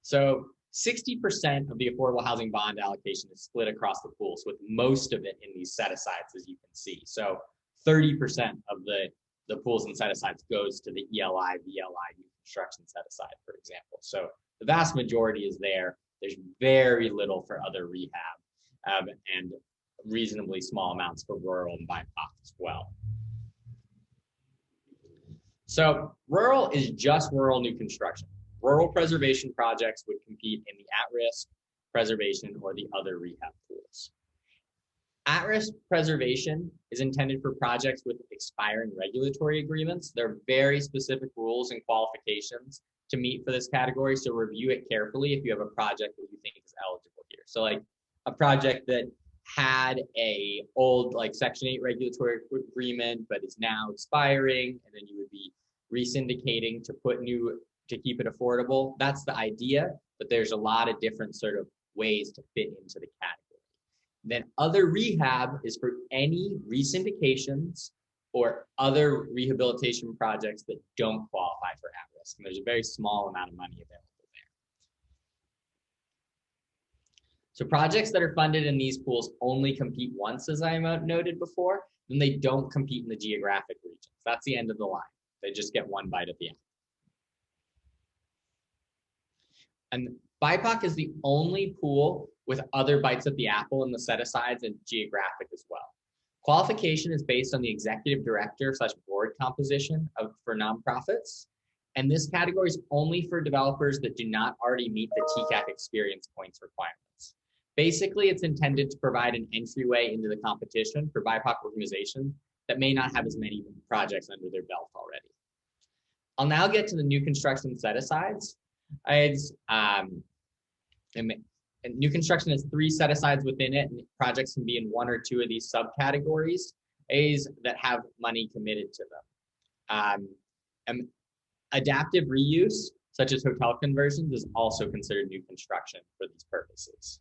Speaker 3: So 60% of the affordable housing bond allocation is split across the pools, with most of it in these set-asides, as you can see. So 30% of the pools and set-asides goes to the ELI, VLI, new construction set-aside, for example. So the vast majority is there. There's very little for other rehab, and reasonably small amounts for rural and BIPOC as well. So rural is just rural new construction. Rural preservation projects would compete in the at-risk preservation or the other rehab pools. At-risk preservation is intended for projects with expiring regulatory agreements. There are very specific rules and qualifications to meet for this category, so review it carefully if you have a project that you think is eligible here. So like a project that had a old Section 8 regulatory agreement but is now expiring, and then you would be re-syndicating to keep it affordable. That's the idea, but there's a lot of different sort of ways to fit into the category. Then other rehab is for any re-syndications or other rehabilitation projects that don't qualify for at-risk. And there's a very small amount of money available there. So projects that are funded in these pools only compete once, as I noted before, then they don't compete in the geographic regions. That's the end of the line. They just get one bite at the end. And BIPOC is the only pool with other bites at the apple in the set-asides and geographic as well. Qualification is based on the executive director / board composition for nonprofits. And this category is only for developers that do not already meet the TCAC experience points requirements. Basically, it's intended to provide an entryway into the competition for BIPOC organizations that may not have as many projects under their belt already. I'll now get to the new construction set-asides. New construction has 3 set-asides within it, and projects can be in 1 or 2 of these subcategories that have money committed to them. Adaptive reuse, such as hotel conversions, is also considered new construction for these purposes.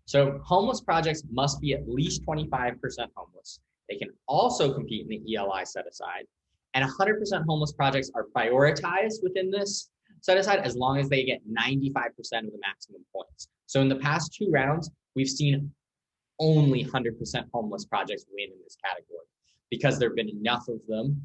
Speaker 3: So homeless projects must be at least 25% homeless. They can also compete in the ELI set-aside, and 100% homeless projects are prioritized within this set-aside as long as they get 95% of the maximum points. So in the past 2 rounds, we've seen only 100% homeless projects win in this category because there have been enough of them,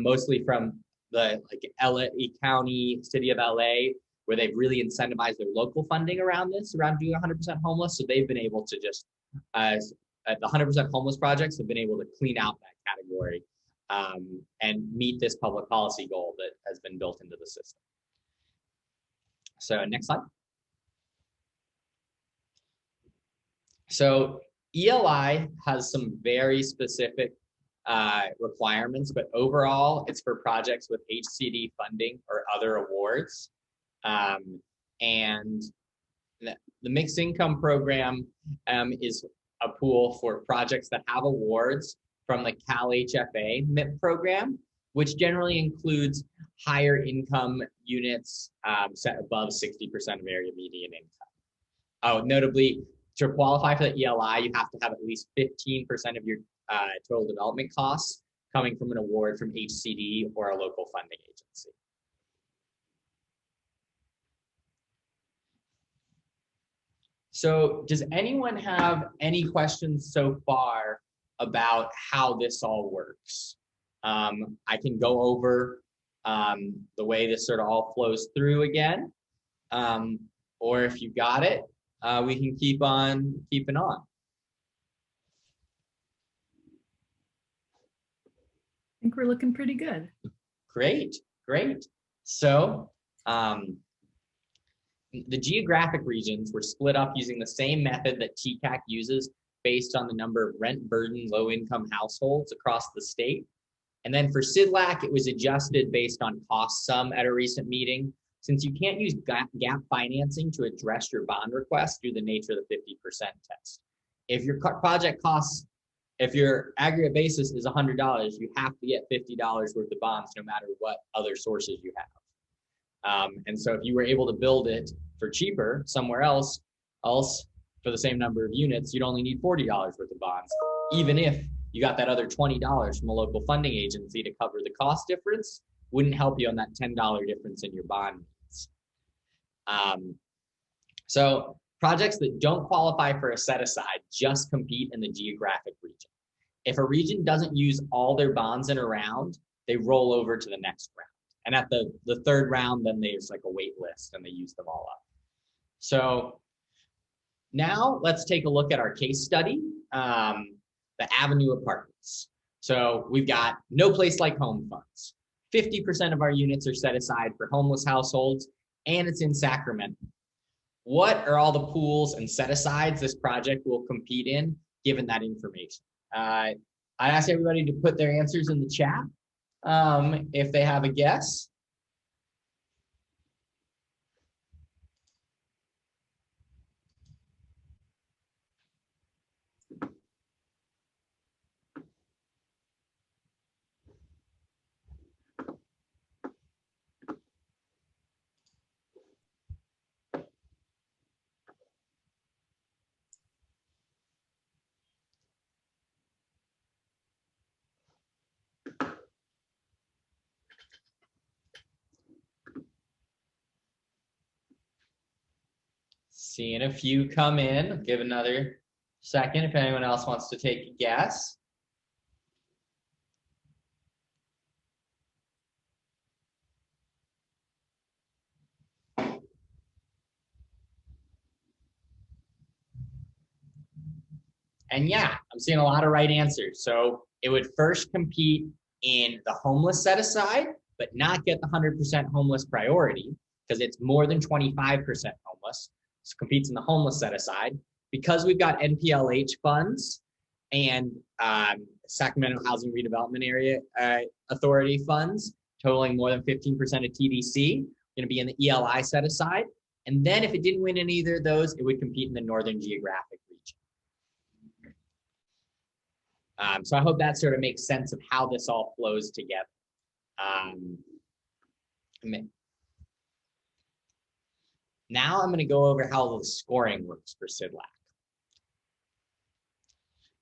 Speaker 3: mostly from the LA County, City of LA, where they've really incentivized their local funding around doing 100% homeless. So they've been able to just, the 100% homeless projects have been able to clean out that category and meet this public policy goal that has been built into the system. So next slide. So ELI has some very specific requirements, but overall it's for projects with HCD funding or other awards. And the mixed income program is a pool for projects that have awards from the Cal HFA MIP program, which generally includes higher income units set above 60% of area median income. Oh, notably, to qualify for the ELI, you have to have at least 15% of your total development costs coming from an award from HCD or a local funding agency. So does anyone have any questions so far about how this all works? I can go over the way this sort of all flows through again, or if you got it, we can keep on keeping on.
Speaker 1: I think we're looking pretty good.
Speaker 3: Great, great. So the geographic regions were split up using the same method that TCAC uses based on the number of rent burden low-income households across the state. And then for SIDLAC, it was adjusted based on cost sum at a recent meeting. Since you can't use gap financing to address your bond request through the nature of the 50% test. If your project costs, if your aggregate basis is $100, you have to get $50 worth of bonds no matter what other sources you have. And so if you were able to build it for cheaper somewhere else for the same number of units, you'd only need $40 worth of bonds, even if you got that other $20 from a local funding agency to cover the cost difference. Wouldn't help you on that $10 difference in your bond needs. So projects that don't qualify for a set-aside just compete in the geographic region. If a region doesn't use all their bonds in a round, they roll over to the next round. And at the 3rd round, then there's like a wait list and they use them all up. So now let's take a look at our case study, the Avenue Apartments. So we've got no place like home funds. 50% of our units are set aside for homeless households, and it's in Sacramento. What are all the pools and set-asides this project will compete in, given that information? I asked everybody to put their answers in the chat if they have a guess. Seeing a few come in. I'll give another second if anyone else wants to take a guess. And yeah, I'm seeing a lot of right answers. So it would first compete in the homeless set aside, but not get the 100% homeless priority because it's more than 25% homeless. So competes in the homeless set aside. Because we've got NPLH funds and Sacramento Housing Redevelopment Area Authority funds totaling more than 15% of TDC, going to be in the ELI set aside. And then if it didn't win in either of those, it would compete in the Northern Geographic region. So I hope that sort of makes sense of how this all flows together. Now I'm going to go over how the scoring works for SIDLAC.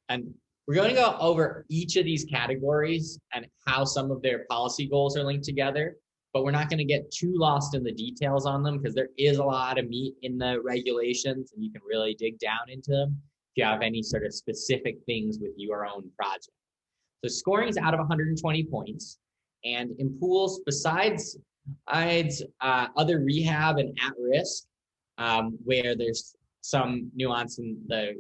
Speaker 3: And we're going to go over each of these categories and how some of their policy goals are linked together, but we're not going to get too lost in the details on them because there is a lot of meat in the regulations and you can really dig down into them if you have any sort of specific things with your own project. So scoring is out of 120 points, and in pools besides other rehab and at-risk, where there's some nuance in the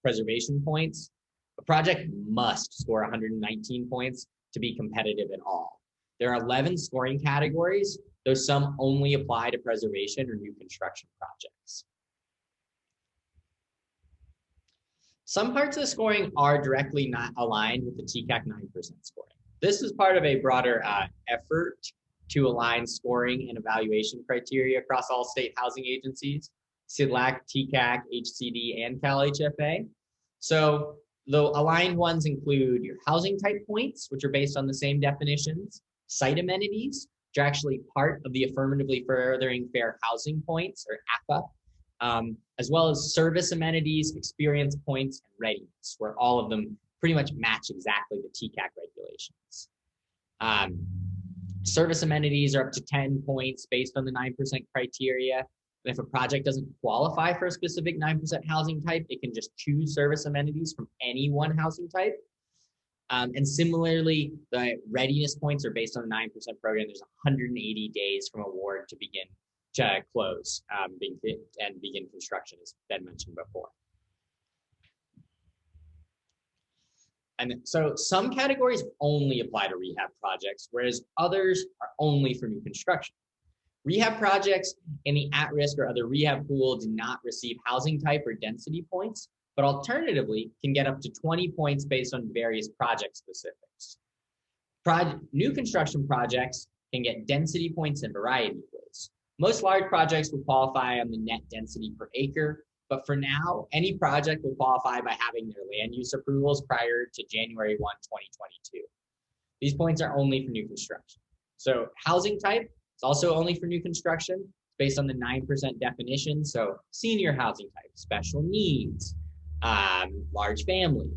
Speaker 3: preservation points, a project must score 119 points to be competitive at all. There are 11 scoring categories, though some only apply to preservation or new construction projects. Some parts of the scoring are directly not aligned with the TCAC 9% scoring. This is part of a broader effort to align scoring and evaluation criteria across all state housing agencies, SIDLAC, TCAC, HCD, and CalHFA. So the aligned ones include your housing type points, which are based on the same definitions, site amenities, which are actually part of the affirmatively furthering fair housing points, or AFA, as well as service amenities, experience points, and readiness, where all of them pretty much match exactly the TCAC regulations. Service amenities are up to 10 points based on the 9% criteria. And if a project doesn't qualify for a specific 9% housing type, it can just choose service amenities from any one housing type. And similarly, the readiness points are based on the 9% program. There's 180 days from award to begin to close and begin construction, as Ben mentioned before. And so some categories only apply to rehab projects, whereas others are only for new construction. Rehab projects in the at-risk or other rehab pool do not receive housing type or density points, but alternatively can get up to 20 points based on various project specifics. New construction projects can get density points in variety of ways. Most large projects will qualify on the net density per acre, but for now, any project will qualify by having their land use approvals prior to January 1, 2022. These points are only for new construction. So housing type is also only for new construction based on the 9% definition. So senior housing type, special needs, large family.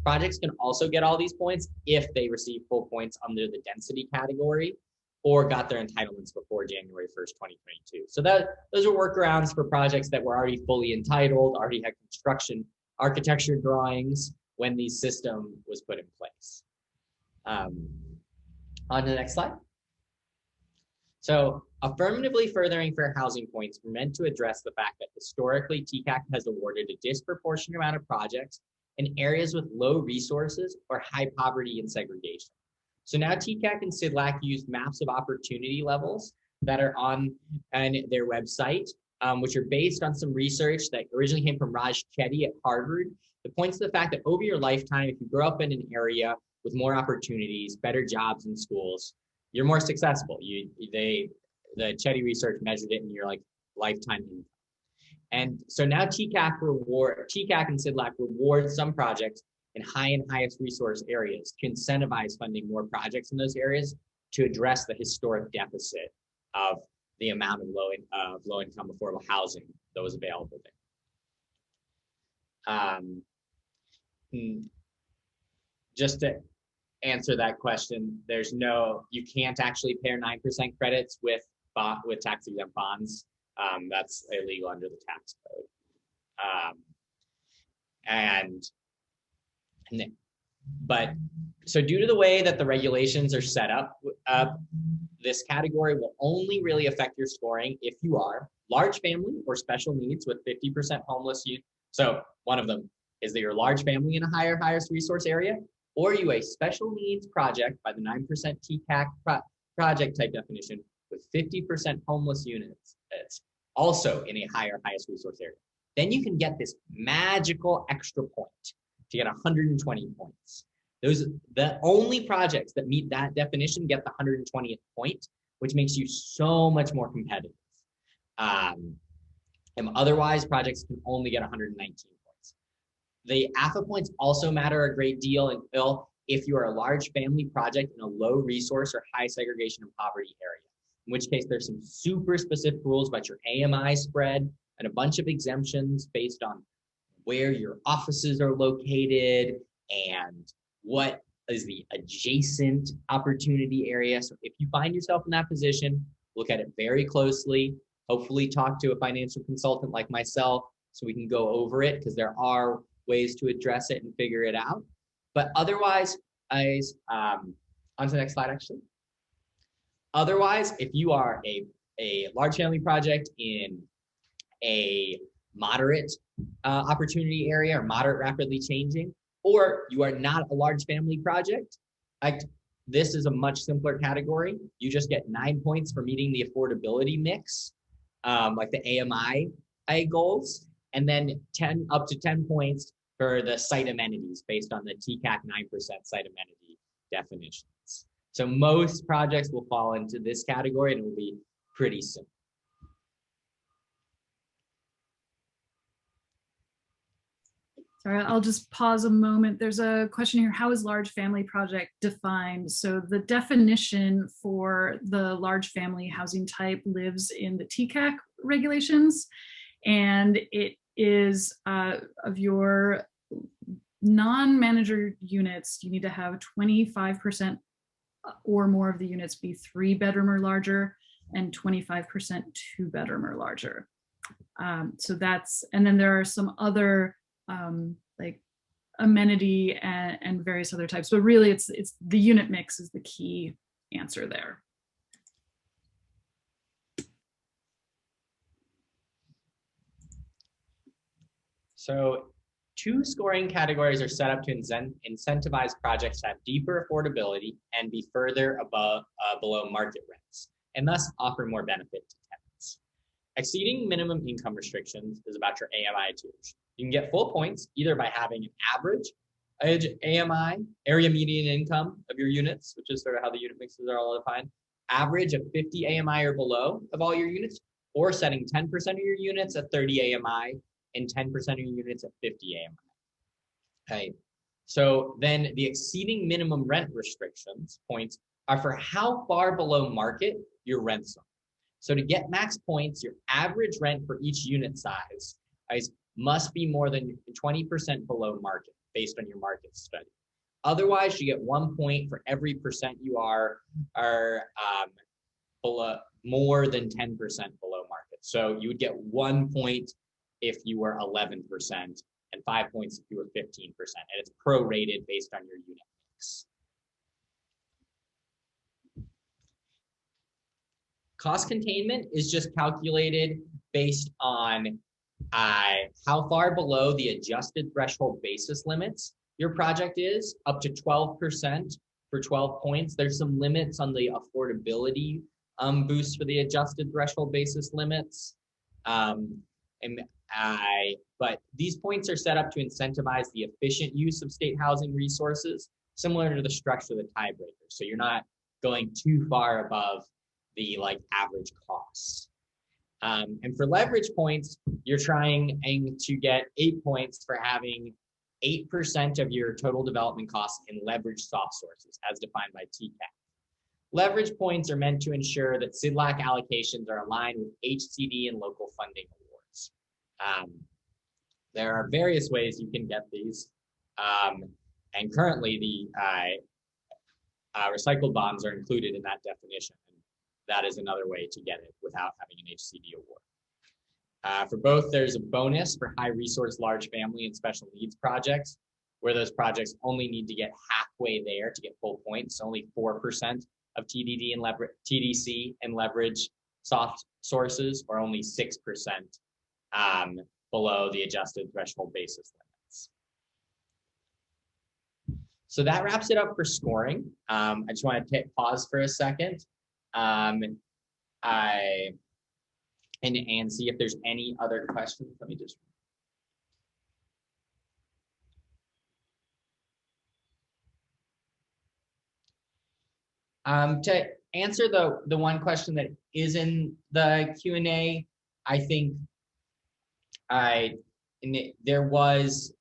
Speaker 3: Projects can also get all these points if they receive full points under the density category or got their entitlements before January 1st, 2022. So those are workarounds for projects that were already fully entitled, already had construction architecture drawings when the system was put in place. On to the next slide. So affirmatively furthering fair housing points were meant to address the fact that historically TCAC has awarded a disproportionate amount of projects in areas with low resources or high poverty and segregation. So now TCAC and SIDLAC use maps of opportunity levels that are on their website, which are based on some research that originally came from Raj Chetty at Harvard. That points to the fact that over your lifetime, if you grow up in an area with more opportunities, better jobs and schools, you're more successful. The Chetty research measured it in your lifetime income. And so now TCAC and SIDLAC reward some projects in high and highest resource areas to incentivize funding more projects in those areas to address the historic deficit of the amount of low income affordable housing that was available there. Just to answer that question, you can't actually pair 9% credits with tax-exempt bonds. That's illegal under the tax code. But so due to the way that the regulations are set up, this category will only really affect your scoring if you are large family or special needs with 50% homeless youth. So one of them is that you're a large family in a higher highest resource area, or you a special needs project by the 9% TCAC project type definition with 50% homeless units. It's also in a higher highest resource area. Then you can get this magical extra point to get 120 points. The only projects that meet that definition get the 120th point, which makes you so much more competitive. And otherwise, projects can only get 119 points. The AFA points also matter a great deal if you are a large family project in a low resource or high segregation and poverty area, in which case there's some super specific rules about your AMI spread and a bunch of exemptions based on where your offices are located and what is the adjacent opportunity area. So if you find yourself in that position, look at it very closely. Hopefully talk to a financial consultant like myself so we can go over it, because there are ways to address it and figure it out. But otherwise, on to the next slide, actually. Otherwise, if you are a large family project in a moderate opportunity area or moderate rapidly changing, or you are not a large family project, this is a much simpler category. You just get 9 points for meeting the affordability mix, like the AMI goals, and then up to 10 points for the site amenities based on the TCAC 9% site amenity definitions. So most projects will fall into this category and it will be pretty simple.
Speaker 1: Sorry, I'll just pause a moment. There's a question here. How is large family project defined? So the definition for the large family housing type lives in the TCAC regulations, and it is of your non-manager units, you need to have 25% or more of the units be 3-bedroom or larger, and 25% 2-bedroom or larger. So that's, and then there are some other like amenity and various other types, but really it's the unit mix is the key answer there.
Speaker 3: So 2 scoring categories are set up to incentivize projects to have deeper affordability and be further below market rents, and thus offer more benefit to tenants. Exceeding minimum income restrictions is about your AMI tiers. You can get full points either by having an average AMI, area median income of your units, which is sort of how the unit mixes are all defined, average of 50 AMI or below of all your units, or setting 10% of your units at 30 AMI and 10% of your units at 50 AMI. Okay. So then the exceeding minimum rent restrictions points are for how far below market your rents are. So to get max points, your average rent for each unit size must be more than 20% below market based on your market study. Otherwise, you get 1 point for every percent you are below, more than 10% below market. So you would get 1 point if you were 11% and 5 points if you were 15%. And it's prorated based on your unit mix. Cost containment is just calculated based on how far below the adjusted threshold basis limits your project is, up to 12% for 12 points. There's some limits on the affordability boost for the adjusted threshold basis limits. But these points are set up to incentivize the efficient use of state housing resources, similar to the structure of the tiebreaker. So you're not going too far above the average costs. And for leverage points, you're trying to get 8 points for having 8% of your total development costs in leveraged soft sources as defined by TCAC. Leverage points are meant to ensure that CIDLAC allocations are aligned with HCD and local funding awards. There are various ways you can get these. And currently the recycled bonds are included in that definition. And that is another way to get it without having an HCD award. For both, there's a bonus for high resource, large family, and special needs projects, where those projects only need to get halfway there to get full points. Only 4% of TDD and TDC and leverage soft sources, or only 6% below the adjusted threshold basis limits. So that wraps it up for scoring. I just want to pause for a second and see if there's any other questions. Let me just. To answer the one question that is in the Q&A, I think there was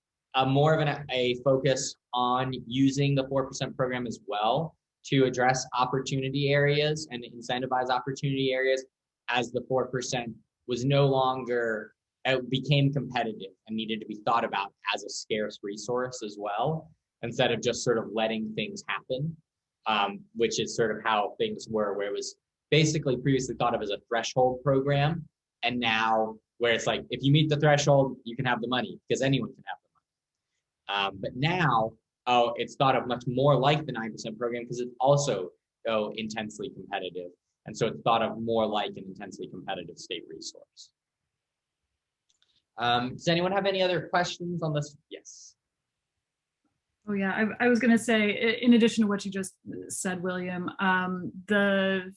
Speaker 3: more of a focus on using the 4% program as well to address opportunity areas and incentivize opportunity areas, as the 4% was no longer, it became competitive and needed to be thought about as a scarce resource as well, instead of just sort of letting things happen, which is sort of how things were, where it was basically previously thought of as a threshold program. And now where it's like, if you meet the threshold, you can have the money, because anyone can have the money. But now, it's thought of much more like the 9% program, because it's also intensely competitive. And so it's thought of more like an intensely competitive state resource. Does anyone have any other questions on this? Yes.
Speaker 1: Oh yeah, I was going to say, in addition to what you just said, William, the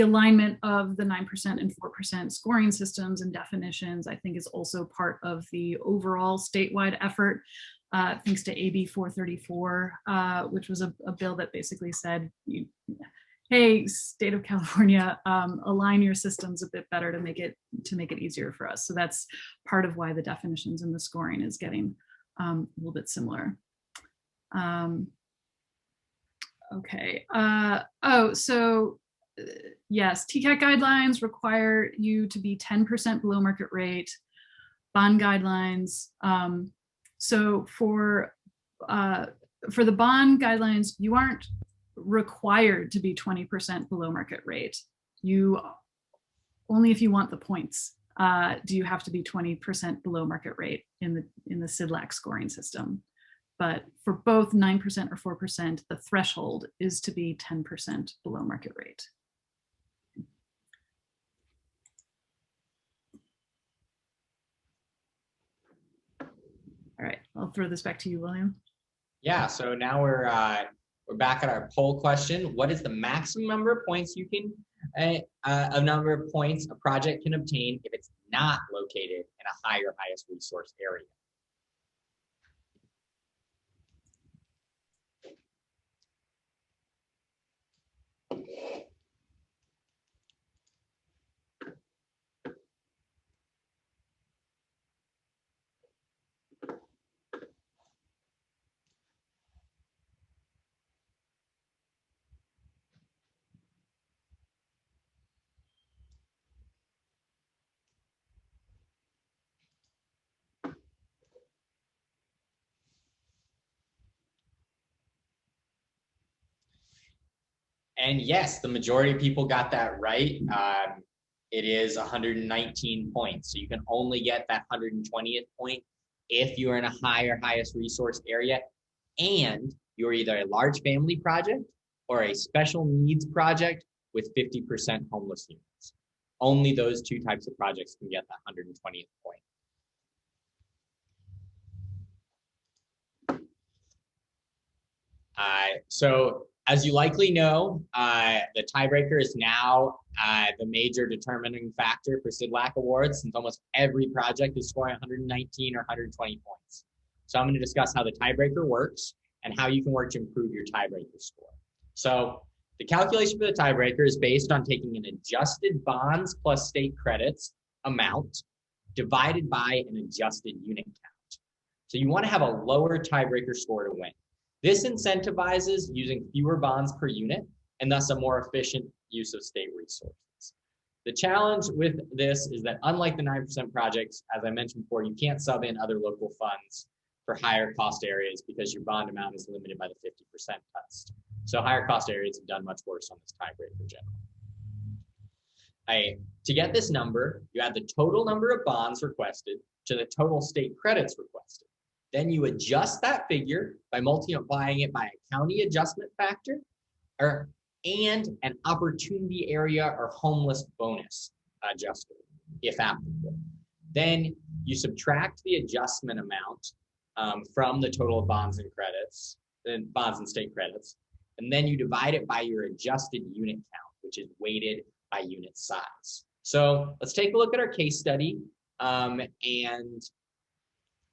Speaker 1: alignment of the 9% and 4% scoring systems and definitions, I think, is also part of the overall statewide effort, thanks to AB 434, which was a bill that basically said, hey, state of California, align your systems a bit better to make it easier for us. So that's part of why the definitions and the scoring is getting a little bit similar. Okay. So yes, TCAT guidelines require you to be 10% below market rate. Bond guidelines. So for the bond guidelines, you aren't required to be 20% below market rate. You only, if you want the points, do you have to be 20% below market rate in the SIDLAC scoring system. But for both 9% or 4%, the threshold is to be 10% below market rate. All right, I'll throw this back to you, William.
Speaker 3: Yeah, so now we're back at our poll question. What is the maximum number of points you can, a number of points a project can obtain if it's not located in a higher highest resource area? And yes, the majority of people got that right. It is 119 points. So you can only get that 120th point if you're in a higher highest resource area and you're either a large family project or a special needs project with 50% homeless units. Only those two types of projects can get that 120th point. So as you likely know, the tiebreaker is now the major determining factor for SIDLAC awards, since almost every project is scoring 119 or 120 points. So I'm going to discuss how the tiebreaker works and how you can work to improve your tiebreaker score. So the calculation for the tiebreaker is based on taking an adjusted bonds plus state credits amount divided by an adjusted unit count. So you want to have a lower tiebreaker score to win. This incentivizes using fewer bonds per unit and thus a more efficient use of state resources. The challenge with this is that unlike the 9% projects, as I mentioned before, you can't sub in other local funds for higher cost areas because your bond amount is limited by the 50% test. So higher cost areas have done much worse on this tiebreaker generally. To get this number, you add the total number of bonds requested to the total state credits requested. Then you adjust that figure by multiplying it by a county adjustment factor and an opportunity area or homeless bonus adjuster, if applicable. Then you subtract the adjustment amount from the total of bonds and credits, bonds and state credits, and then you divide it by your adjusted unit count, which is weighted by unit size. So let's take a look at our case study and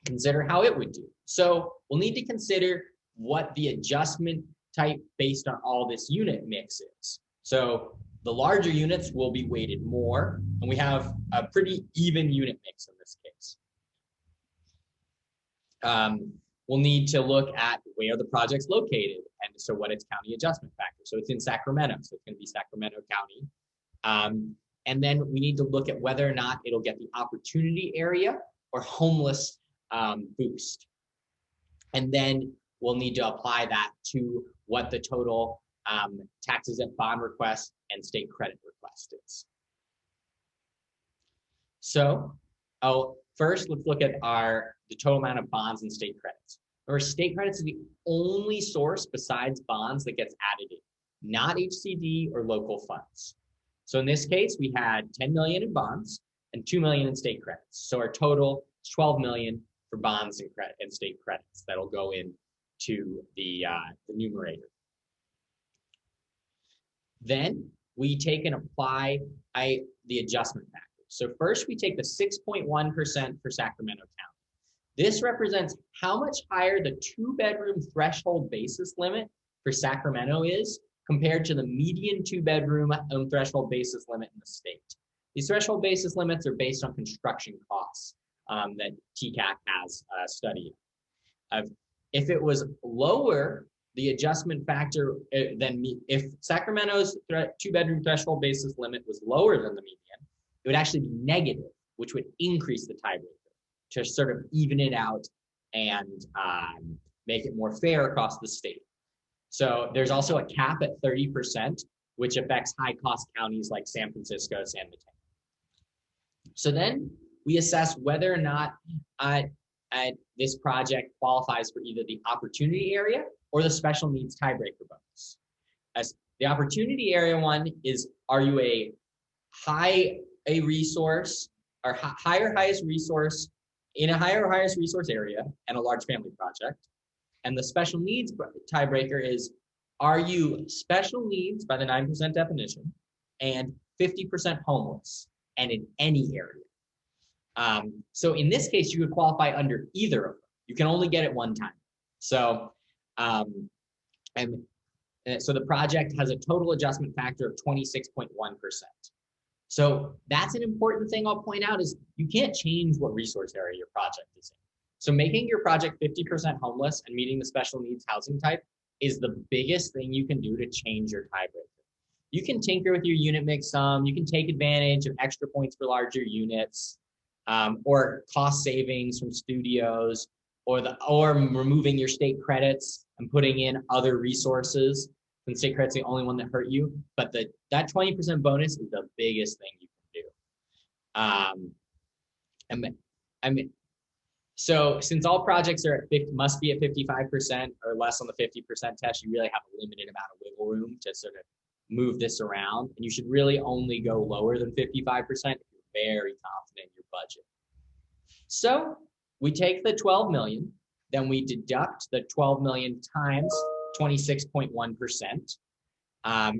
Speaker 3: consider how it would do. So we'll need to consider what the adjustment type based on all this unit mix is. So the larger units will be weighted more, and we have a pretty even unit mix in this case. We'll need to look at where the project's located, and so what its county adjustment factor. So it's in Sacramento, so it's going to be Sacramento County. And then we need to look at whether or not it'll get the opportunity area or homeless boost. And then we'll need to apply that to what the total tax-exempt bond request and state credit request is. So first, let's look at the total amount of bonds and state credits. Our state credits is the only source besides bonds that gets added in, not HCD or local funds. So in this case, we had 10 million in bonds and 2 million in state credits. So our total is 12 million for bonds and state credits that'll go into the numerator. Then we take and apply the adjustment factor. So first we take the 6.1% for Sacramento County. This represents how much higher the 2-bedroom threshold basis limit for Sacramento is compared to the median 2-bedroom threshold basis limit in the state. These threshold basis limits are based on construction costs that TCAC has studied. If it was lower, the adjustment factor, if Sacramento's 2-bedroom threshold basis limit was lower than the median, it would actually be negative, which would increase the tiebreaker to sort of even it out and make it more fair across the state. So there's also a cap at 30%, which affects high-cost counties like San Francisco, San Mateo. So then we assess whether or not this project qualifies for either the opportunity area or the special needs tiebreaker bonus. As the opportunity area one is, are you a resource or higher highest resource in a higher highest resource area and a large family project? And the special needs tiebreaker is, are you special needs by the 9% definition and 50% homeless and in any area? So in this case, you would qualify under either of them. You can only get it one time. So, so the project has a total adjustment factor of 26.1%. So that's an important thing I'll point out is you can't change what resource area your project is in. So making your project 50% homeless and meeting the special needs housing type is the biggest thing you can do to change your tiebreaker. You can tinker with your unit mix some, you can take advantage of extra points for larger units, or cost savings from studios, or removing your state credits and putting in other resources. And state credit's the only one that hurt you, but that 20% bonus is the biggest thing you can do. So since all projects are must be at 55% or less on the 50% test, you really have a limited amount of wiggle room to sort of move this around, and you should really only go lower than 55% if you're very confident in your budget. So we take the 12 million, then we deduct the 12 million times 26.1%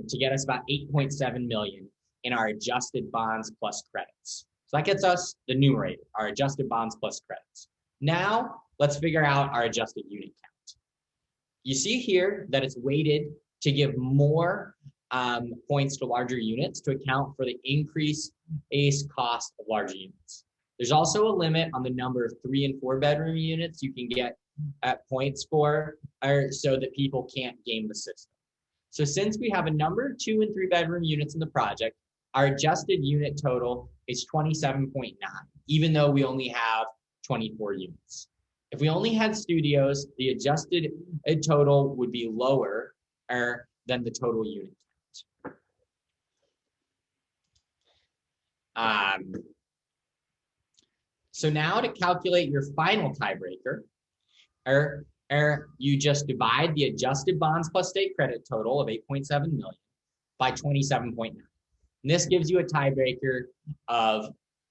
Speaker 3: to get us about 8.7 million in our adjusted bonds plus credits. So that gets us the numerator, our adjusted bonds plus credits. Now let's figure out our adjusted unit count. You see here that it's weighted to give more points to larger units to account for the increased cost of larger units. There's also a limit on the number of 3 and 4 bedroom units you can get points for, so that people can't game the system. So since we have a number of 2 and 3 bedroom units in the project, our adjusted unit total is 27.9, even though we only have 24 units. If we only had studios, the adjusted total would be lower than the total unit count. So now to calculate your final tiebreaker, you just divide the adjusted bonds plus state credit total of 8.7 million by 27.9. And this gives you a tiebreaker of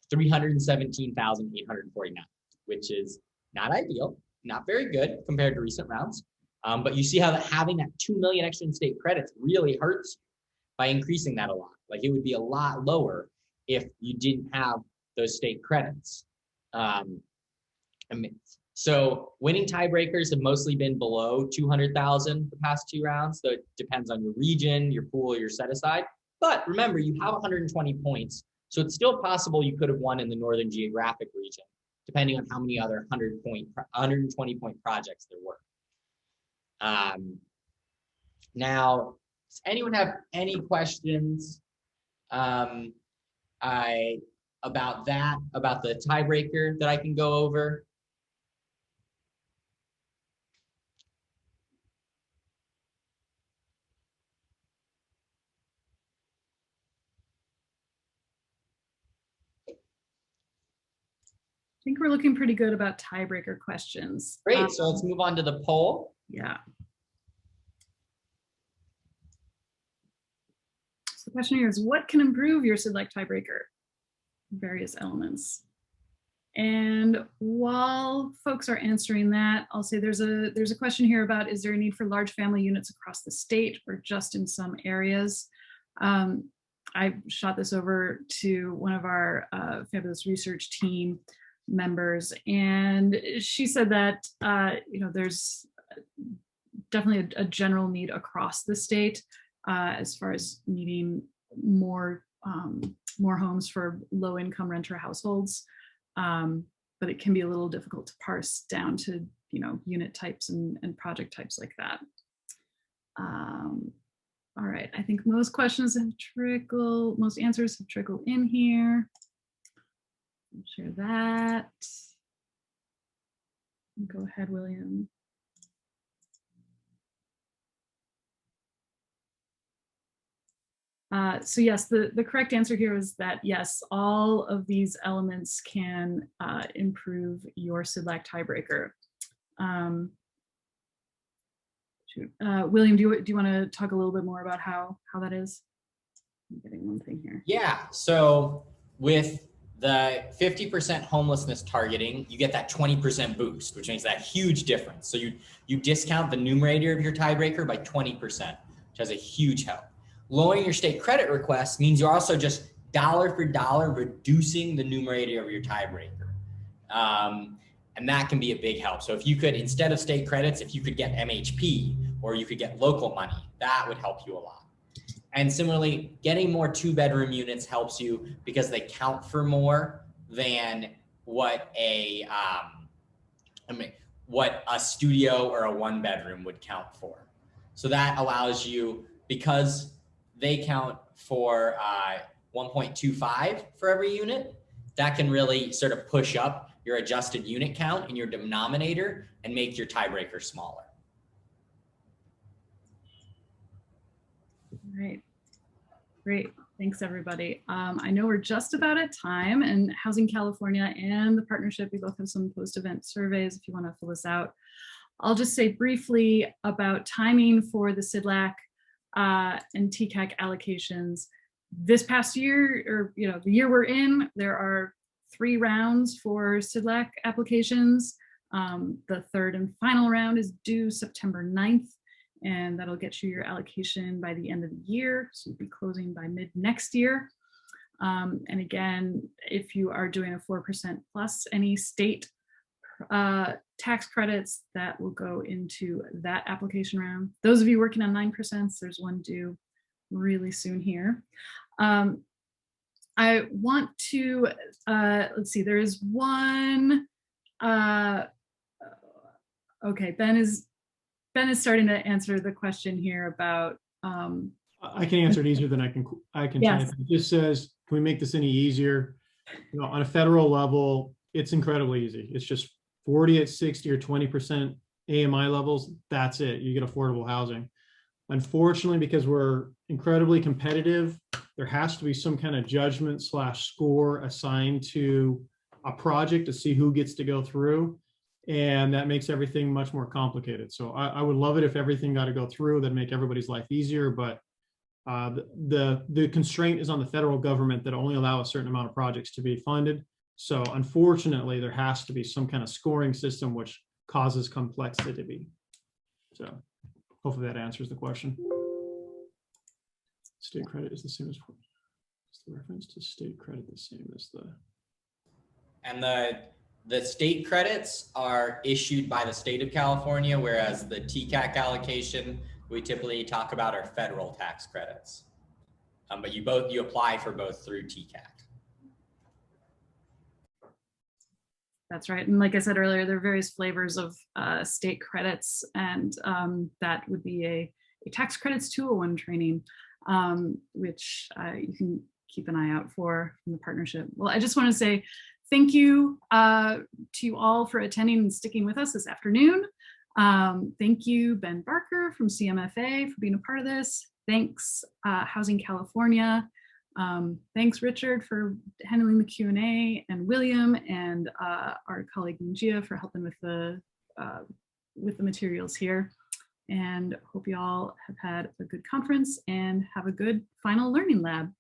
Speaker 3: 317,849, which is not ideal, not very good compared to recent rounds. But you see how having that 2 million extra in state credits really hurts by increasing that a lot. Like it would be a lot lower if you didn't have those state credits. So winning tiebreakers have mostly been below 200,000 the past 2 rounds. So it depends on your region, your pool, your set aside. But remember, you have 120 points. So it's still possible you could have won in the Northern Geographic region, depending on how many other 120 point projects there were. Now, does anyone have any questions about the tiebreaker that I can go over?
Speaker 1: I think we're looking pretty good about tiebreaker questions.
Speaker 3: Great, so let's move on to the poll.
Speaker 1: Yeah. So the question here is, what can improve your SID-like tiebreaker? Various elements. And while folks are answering that, I'll say there's a question here about, is there a need for large family units across the state or just in some areas? I shot this over to one of our fabulous research team members, and she said that there's definitely a general need across the state as far as needing more homes for low-income renter households, but it can be a little difficult to parse down to unit types and project types like that. All right, I think most answers have trickled in here. I'll share that. Go ahead, William. So yes, the correct answer here is that yes, all of these elements can improve your SID-like tiebreaker. William, do you want to talk a little bit more about how that is? I'm getting one thing here.
Speaker 3: Yeah, so with the 50% homelessness targeting, you get that 20% boost, which makes that huge difference. So you discount the numerator of your tiebreaker by 20%, which has a huge help. Lowering your state credit request means you're also just dollar for dollar reducing the numerator of your tiebreaker. And that can be a big help. So if you could, instead of state credits, if you could get MHP or you could get local money, that would help you a lot. And similarly, getting more 2-bedroom units helps you because they count for more than what a studio or a 1-bedroom would count for. So that allows you, because they count for 1.25 for every unit, that can really sort of push up your adjusted unit count in your denominator and make your tiebreaker smaller.
Speaker 1: All right, great. Thanks, everybody. I know we're just about at time, and Housing California and the partnership, we both have some post-event surveys if you want to fill this out. I'll just say briefly about timing for the SIDLAC and TCAC allocations. This past year, or the year we're in, there are 3 rounds for SIDLAC applications. The 3rd and final round is due September 9th, and that'll get you your allocation by the end of the year. So you'll be closing by mid next year. And again, if you are doing a 4% plus any state tax credits, that will go into that application round. Those of you working on 9%, there's one due really soon here. I want to, let's see, there is one, okay, Ben is starting to answer the question here about.
Speaker 2: I can answer it easier than I can
Speaker 1: yes.
Speaker 2: type. It just says, can we make this any easier? On a federal level, it's incredibly easy. It's just 40 at 60 or 20% AMI levels. That's it. You get affordable housing. Unfortunately, because we're incredibly competitive, there has to be some kind of judgment / score assigned to a project to see who gets to go through. And that makes everything much more complicated. So I would love it if everything got to go through. That'd make everybody's life easier. But the constraint is on the federal government that only allow a certain amount of projects to be funded. So unfortunately, there has to be some kind of scoring system which causes complexity. So hopefully that answers the question. State credit is the same as, is the reference to state credit the same as the?
Speaker 3: And the state credits are issued by the state of California, whereas the TCAC allocation we typically talk about are federal tax credits. But you apply for both through TCAC.
Speaker 1: That's right. And like I said earlier, there are various flavors of state credits, and that would be a tax credits 201 training, which you can keep an eye out for from the partnership. Well, I just want to say thank you to you all for attending and sticking with us this afternoon. Thank you, Ben Barker from CMFA, for being a part of this. Thanks, Housing California. Thanks, Richard, for handling the Q&A, and William and our colleague Mungia for helping with the materials here. And hope you all have had a good conference and have a good final learning lab.